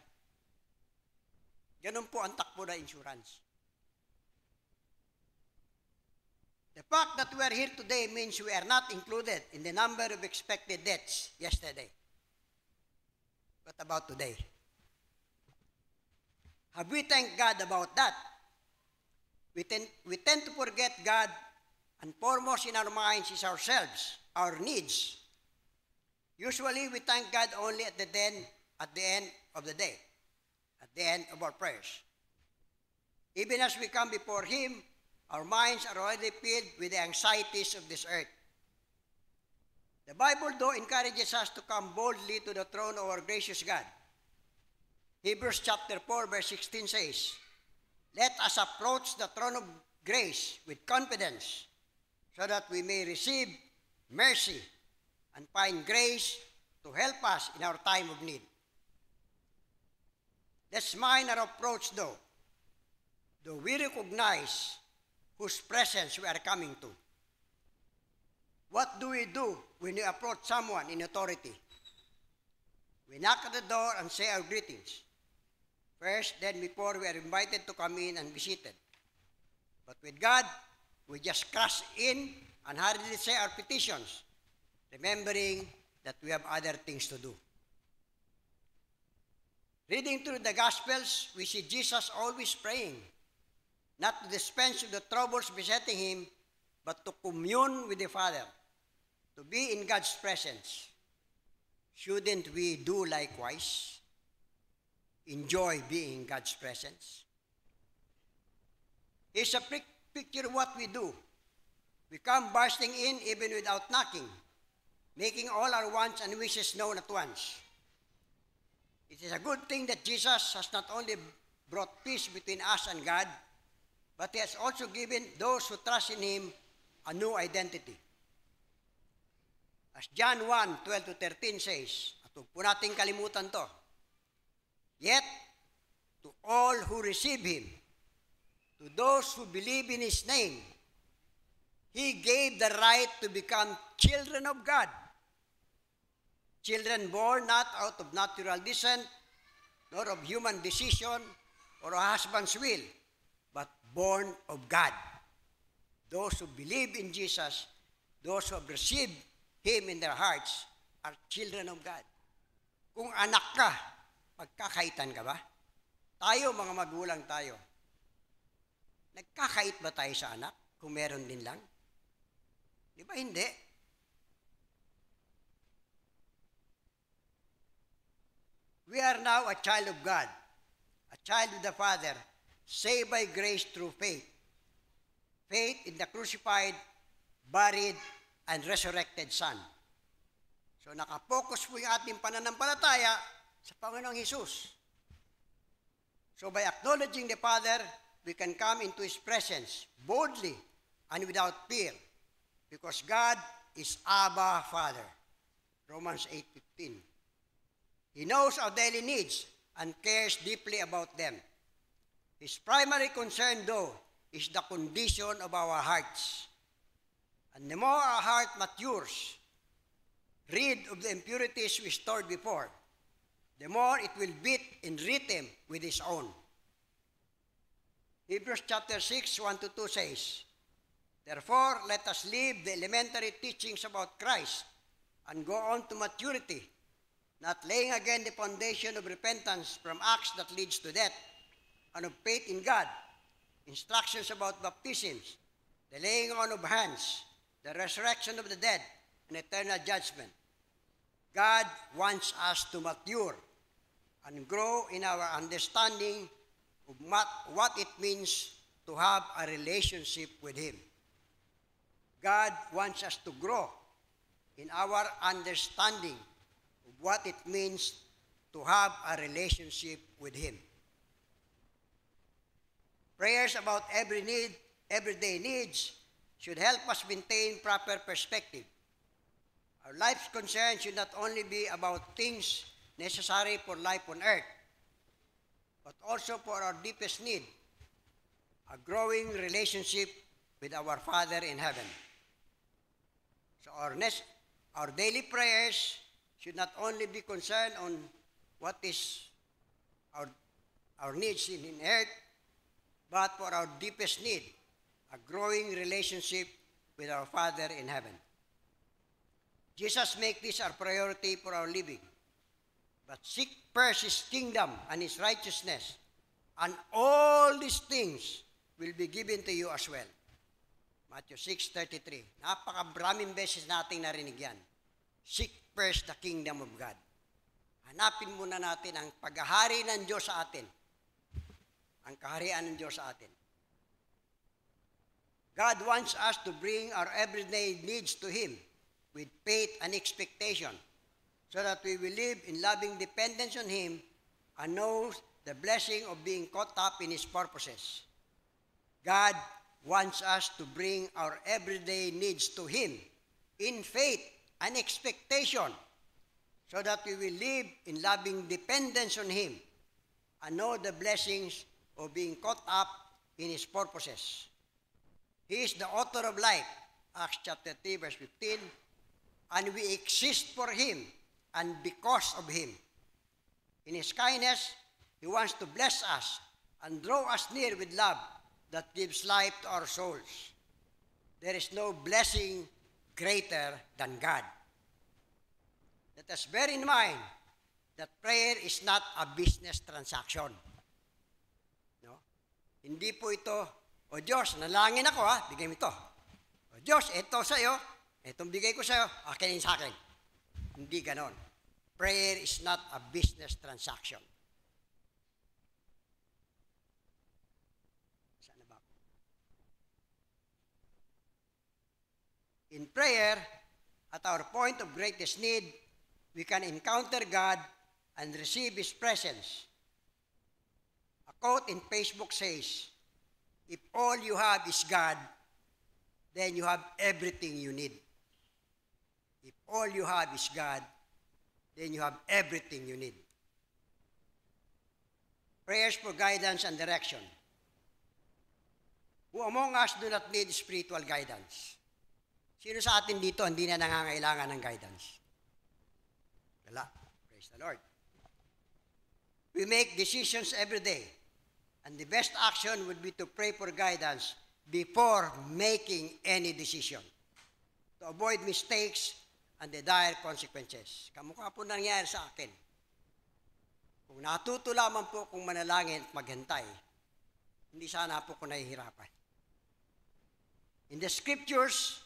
D: Ganun po ang takbo na insurance. The fact that we are here today means we are not included in the number of expected deaths yesterday. What about today? Have we thanked God about that? We tend to forget God, and foremost in our minds is ourselves, our needs. Usually, we thank God only at the end of the day, at the end of our prayers. Even as we come before Him, our minds are already filled with the anxieties of this earth. The Bible, though, encourages us to come boldly to the throne of our gracious God. Hebrews chapter 4, verse 16 says, "Let us approach the throne of grace with confidence, so that we may receive mercy and find grace to help us in our time of need." Let's mind our approach, though we recognize whose presence we are coming to. What do we do when we approach someone in authority? We knock at the door and say our greetings. First, then before we are invited to come in and be seated. But with God, we just crash in and hurriedly say our petitions, remembering that we have other things to do. Reading through the Gospels, we see Jesus always praying, not to dispense with the troubles besetting him, but to commune with the Father, to be in God's presence. Shouldn't we do likewise? Enjoy being in God's presence? Here's a picture of what we do. We come bursting in even without knocking, making all our wants and wishes known at once. It is a good thing that Jesus has not only brought peace between us and God, but He has also given those who trust in Him a new identity. As John 1, 12-13 says, at huwag po natin kalimutan to, "Yet, to all who receive Him, to those who believe in His name, He gave the right to become children of God. Children born not out of natural descent, nor of human decision, or a husband's will, but born of God." Those who believe in Jesus, those who have received Him in their hearts, are children of God. Kung anak ka, magkakaitan ka ba? Tayo, mga magulang tayo, nagkakait ba tayo sa anak kung meron din lang? Di ba hindi? We are now a child of God, a child of the Father, saved by grace through faith. Faith in the crucified, buried, and resurrected Son. So nakapokus po yung ating pananampalataya sa Panginoong Hesus. So by acknowledging the Father, we can come into His presence boldly and without fear, because God is Abba Father. Romans 8:15. He knows our daily needs and cares deeply about them. His primary concern, though, is the condition of our hearts. And the more our heart matures, rid of the impurities we stored before, the more it will beat in rhythm with His own. Hebrews chapter 6, 1-2 says, "Therefore, let us leave the elementary teachings about Christ and go on to maturity, not laying again the foundation of repentance from acts that leads to death, and of faith in God, instructions about baptisms, the laying on of hands, the resurrection of the dead, and eternal judgment." God wants us to mature and grow in our understanding of what it means to have a relationship with Him. God wants us to grow in our understanding of what it means to have a relationship with Him. Prayers about everyday needs, should help us maintain proper perspective. Our life's concern should not only be about things necessary for life on earth, but also for our deepest need, a growing relationship with our Father in heaven. So our daily prayers should not only be concerned on what is our needs in earth, but for our deepest need, a growing relationship with our Father in heaven. Jesus make this our priority for our living. But seek first His kingdom and His righteousness, and all these things will be given to you as well. Matthew 6:33. Napakaraming beses nating narinig yan. Seek first the kingdom of God. Hanapin muna natin ang paghahari ng Diyos sa atin. Ang kaharian ng Diyos sa atin. God wants us to bring our everyday needs to Him with faith and expectation, so that we will live in loving dependence on Him and know the blessing of being caught up in His purposes. God wants us to bring our everyday needs to Him in faith and expectation, so that we will live in loving dependence on Him and know the blessings of being caught up in His purposes. He is the author of life, Acts chapter 3, verse 15, and we exist for Him and because of Him. In His kindness, He wants to bless us and draw us near with love that gives life to our souls. There is no blessing greater than God. Let us bear in mind that prayer is not a business transaction. No? Hindi po ito, o Diyos, nalangin ako bigay mo ito. O Diyos, ito sa'yo, itong bigay ko sa'yo, akinin sa akin. Hindi ganon. Prayer is not a business transaction. Saan na ba? In prayer, at our point of greatest need, we can encounter God and receive His presence. A quote in Facebook says, "If all you have is God, then you have everything you need." If all you have is God, then you have everything you need. Prayers for guidance and direction. Who among us do not need spiritual guidance? Sino sa atin dito hindi na nangangailangan ng guidance? Wala. Praise the Lord. We make decisions every day, and the best action would be to pray for guidance before making any decision, to avoid mistakes and the dire consequences. Kamukha po nangyayari sa akin. Kung natuto lamang po kung manalangin at maghintay, hindi sana po ko nahihirapan. In the scriptures,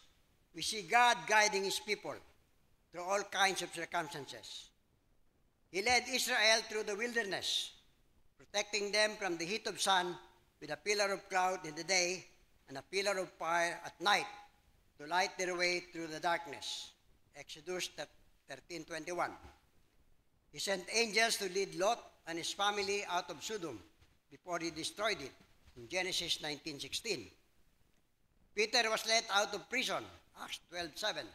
D: we see God guiding His people through all kinds of circumstances. He led Israel through the wilderness, protecting them from the heat of sun with a pillar of cloud in the day and a pillar of fire at night to light their way through the darkness. Exodus 13:21. He sent angels to lead Lot and his family out of Sodom before He destroyed it in Genesis 19:16. Peter was let out of prison, Acts 12:7.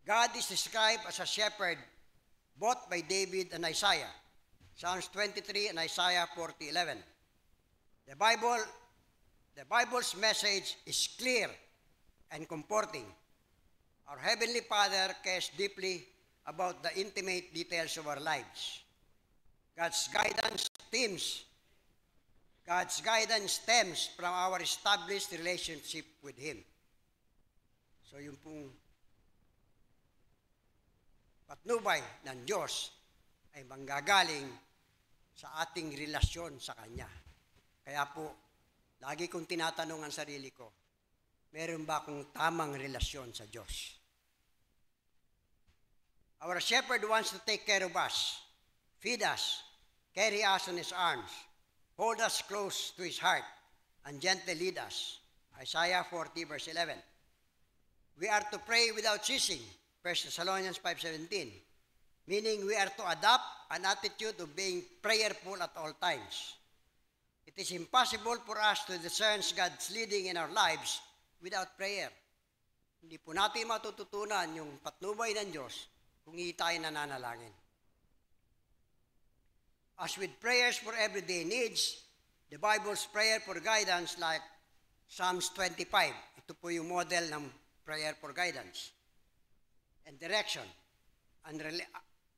D: God is described as a shepherd both by David and Isaiah, Psalms 23 and Isaiah 40:11. The Bible's message is clear and comforting. Our Heavenly Father cares deeply about the intimate details of our lives. God's guidance stems from our established relationship with Him. So yung pong patnubay ng Diyos ay manggagaling sa ating relasyon sa Kanya. Kaya po, lagi kong tinatanong ang sarili ko, meron ba akong tamang relasyon sa Diyos? Our shepherd wants to take care of us, feed us, carry us on His arms, hold us close to His heart, and gently lead us. Isaiah 40, verse 11. We are to pray without ceasing, 1 Thessalonians 5:17, meaning we are to adopt an attitude of being prayerful at all times. It is impossible for us to discern God's leading in our lives without prayer. Hindi po natin matututunan yung patnubay ng Diyos kung hindi tayo nananalangin. As with prayers for everyday needs, the Bible's prayer for guidance like Psalms 25. Ito po yung model ng prayer for guidance and direction. And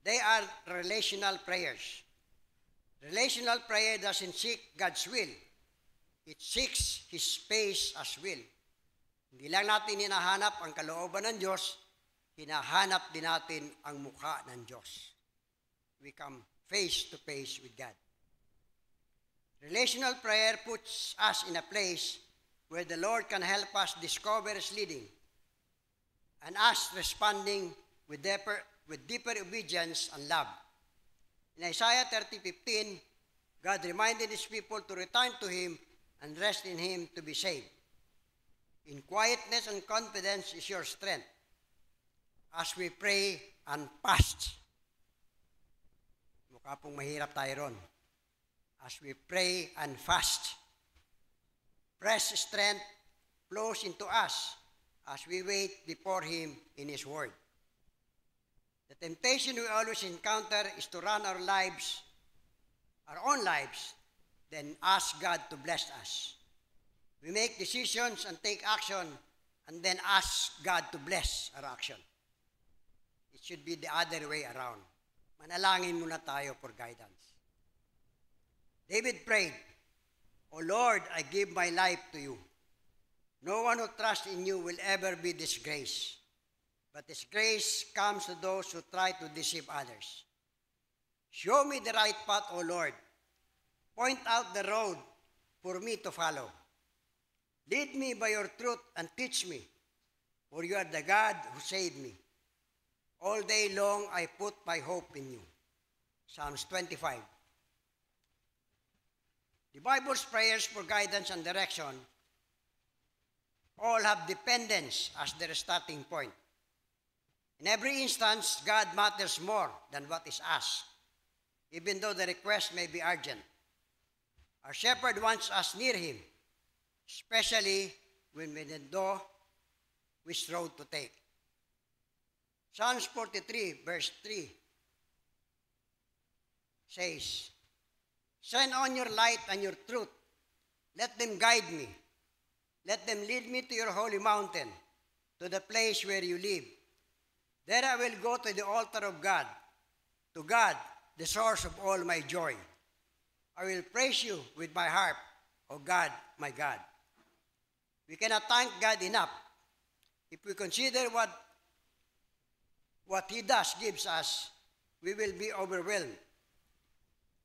D: they are relational prayers. Relational prayer doesn't seek God's will. It seeks His space as will. Hindi lang natin hinahanap ang kalooban ng Diyos, hinahanap din natin ang mukha ng Diyos. We come face to face with God. Relational prayer puts us in a place where the Lord can help us discover His leading and us responding with deeper obedience and love. In Isaiah 30:15, God reminded His people to return to Him and rest in Him to be saved. In quietness and confidence is your strength as we pray and fast. Mukha pong mahirap tayo ron. As we pray and fast, fresh strength flows into us as we wait before Him in His Word. The temptation we always encounter is to run our own lives, then ask God to bless us. We make decisions and take action and then ask God to bless our action. It should be the other way around. Manalangin muna tayo for guidance. David prayed, "O Lord, I give my life to you. No one who trusts in you will ever be disgraced. But disgrace comes to those who try to deceive others. Show me the right path, O Lord. Point out the road for me to follow. Lead me by your truth and teach me, for you are the God who saved me. All day long I put my hope in you." Psalms 25. The Bible's prayers for guidance and direction all have dependence as their starting point. In every instance, God matters more than what is asked, even though the request may be urgent. Our shepherd wants us near Him, especially when we don't know which road to take. Psalms 43, verse 3 says, "Send on your light and your truth. Let them guide me. Let them lead me to your holy mountain, to the place where you live. There I will go to the altar of God, to God, the source of all my joy. I will praise you with my harp, O God, my God." We cannot thank God enough. If we consider what He does gives us, we will be overwhelmed.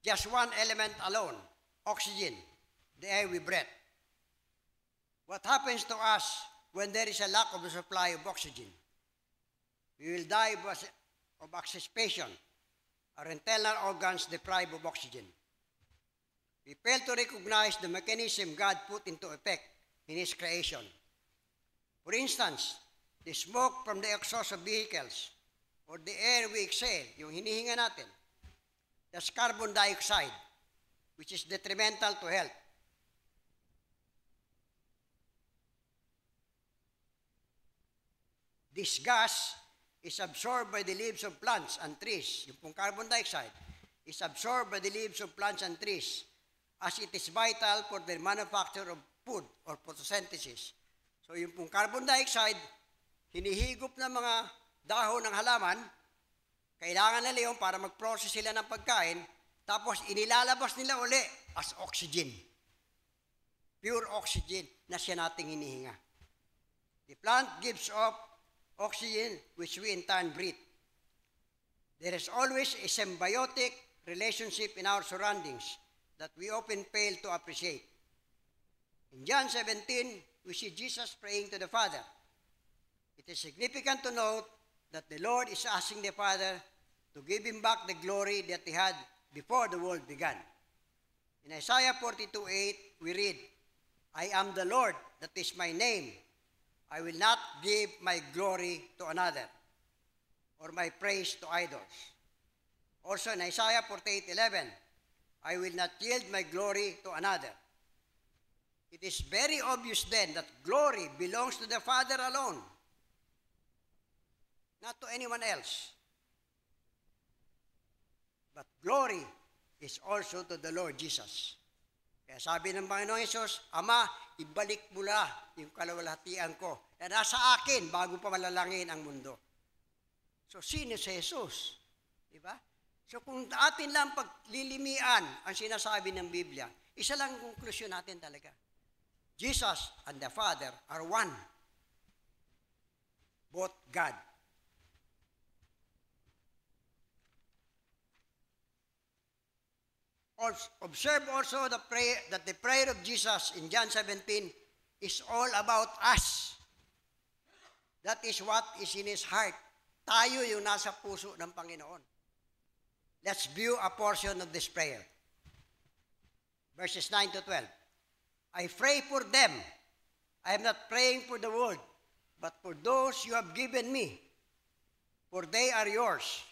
D: Just one element alone, oxygen, the air we breathe. What happens to us when there is a lack of the supply of oxygen? We will die of asphyxiation, our internal organs deprived of oxygen. We fail to recognize the mechanism God put into effect in His creation. For instance, the smoke from the exhaust of vehicles or the air we exhale, yung hinihinga natin, that's carbon dioxide, which is detrimental to health. This gas is absorbed by the leaves of plants and trees. Yung pong carbon dioxide is absorbed by the leaves of plants and trees as it is vital for the manufacture of food or photosynthesis. So yung pong carbon dioxide, hinihigop ng mga dahon ng halaman, kailangan nila yun para mag-process sila ng pagkain, tapos inilalabas nila uli as oxygen. Pure oxygen na siya nating hinihinga. The plant gives off oxygen which we in turn breathe. There is always a symbiotic relationship in our surroundings that we often fail to appreciate. In John 17, we see Jesus praying to the Father. It is significant to note that the Lord is asking the Father to give Him back the glory that He had before the world began. In Isaiah 42:8, we read, "I am the Lord, that is my name. I will not give my glory to another, or my praise to idols." Also in Isaiah 48:11, "I will not yield my glory to another." It is very obvious then that glory belongs to the Father alone. not to anyone else. But glory is also to the Lord Jesus. Kaya sabi ng Panginoong Hesus, Ama, ibalik mo na yung kalawalhatian ko na nasa akin bago pa malalangin ang mundo. So, sino si Jesus? Diba? So, kung atin lang paglilimian ang sinasabi ng Biblia, isa lang ang konklusyon natin talaga. Jesus and the Father are one. Both God. Observe also that the prayer of Jesus in John 17 is all about us. That is what is in His heart. Tayo yung nasa puso ng Panginoon. Let's view a portion of this prayer. Verses 9 to 12. I pray for them. I am not praying for the world, but for those you have given me. For they are yours.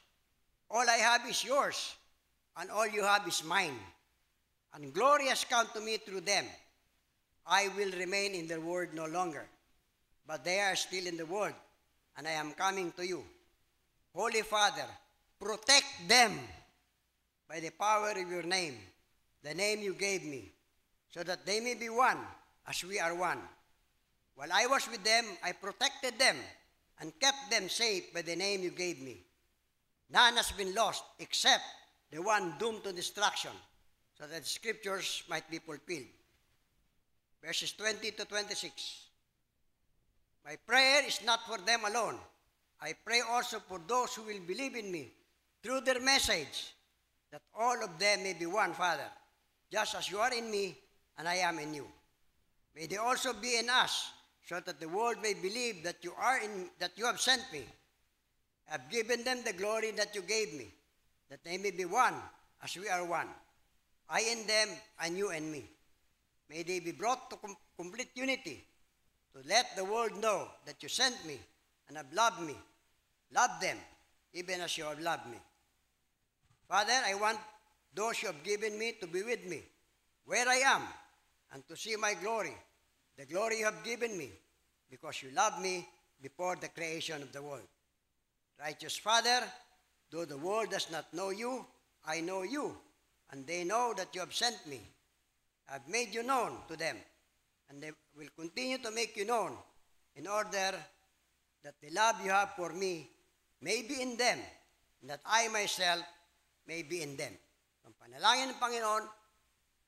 D: All I have is yours, and all you have is mine. And glory has come to me through them. I will remain in the world no longer, but they are still in the world, and I am coming to you. Holy Father, protect them by the power of your name, the name you gave me, so that they may be one as we are one. While I was with them, I protected them and kept them safe by the name you gave me. None has been lost except the one doomed to destruction, so that the scriptures might be fulfilled. Verses 20 to 26. My prayer is not for them alone. I pray also for those who will believe in me through their message, that all of them may be one, Father, just as you are in me and I am in you. May they also be in us, so that the world may believe that you have sent me. I have given them the glory that you gave me, that they may be one as we are one. I in them and you in me. May they be brought to complete unity, to let the world know that you sent me and have loved me. Love them, even as you have loved me. Father, I want those you have given me to be with me, where I am, and to see my glory, the glory you have given me, because you loved me before the creation of the world. Righteous Father, though the world does not know you, I know you, and they know that you have sent me. I have made you known to them, and they will continue to make you known, in order that the love you have for me may be in them, and that I myself may be in them. Ang panalangin ng Panginoon,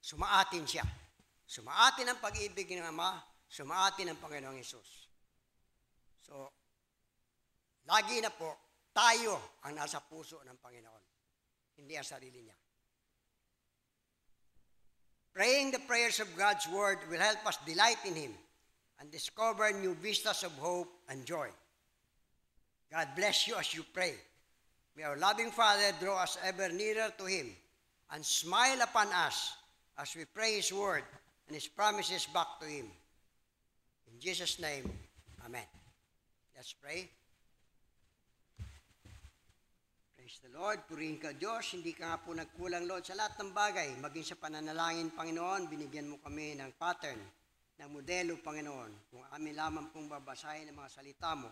D: sumaatin siya. Sumaatin ang pag-ibig ng Ama, sumaatin ang Panginoong Hesus. So, lagi na po, tayo ang nasa puso ng Panginoon, hindi ang sarili niya. Praying the prayers of God's Word will help us delight in Him and discover new vistas of hope and joy. God bless you as you pray. May our loving Father draw us ever nearer to Him and smile upon us as we pray His Word and His promises back to Him. In Jesus' name, Amen. Let's pray. Praise the Lord. Purihin ka, Diyos. Hindi ka nga po nagkulang, Lord, sa lahat ng bagay. Maging sa pananalangin, Panginoon, binigyan mo kami ng pattern, ng modelo, Panginoon. Kung amin lamang pong babasahin ang mga salita mo,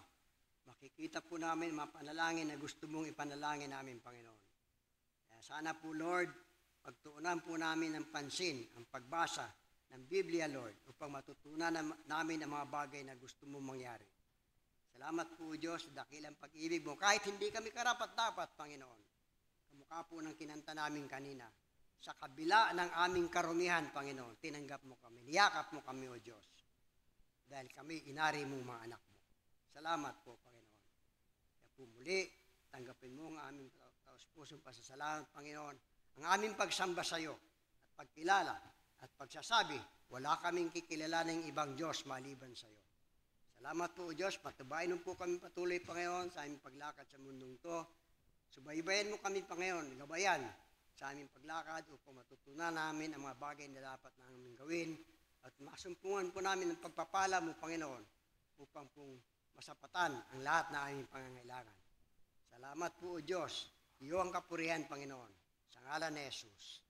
D: makikita po namin mga panalangin na gusto mong ipanalangin namin, Panginoon. Kaya sana po, Lord, pagtuunan po namin ng pansin ang pagbasa ng Biblia, Lord, upang matutunan namin ang mga bagay na gusto mong mangyari. Salamat po, Diyos, sa dakilang pag-ibig mo. Kahit hindi kami karapat-dapat, Panginoon, kamukha po ng kinanta namin kanina, sa kabila ng aming karumihan, Panginoon, tinanggap mo kami, niyakap mo kami, O Diyos, dahil kami inari mong mga anak mo. Salamat po, Panginoon. Kaya po muli, tanggapin mo ang aming taus-pusong pasasalamat, Panginoon, ang aming pagsamba sa iyo at pagkilala at pagsasabi, wala kaming kikilalaning ibang Diyos maliban sa iyo. Salamat po, O Diyos, patubayan mo po kami patuloy, Panginoon, sa aming paglakad sa mundong to. Subaybayan mo kami, Panginoon, gabayan sa aming paglakad upang matutunan namin ang mga bagay na dapat namin gawin at masumpungan po namin ang pagpapala mo, Panginoon, upang pong masapatan ang lahat na aming pangangailangan. Salamat po, O Diyos. Iyo ang kapurihan, Panginoon. Sa ngalan ni Jesus.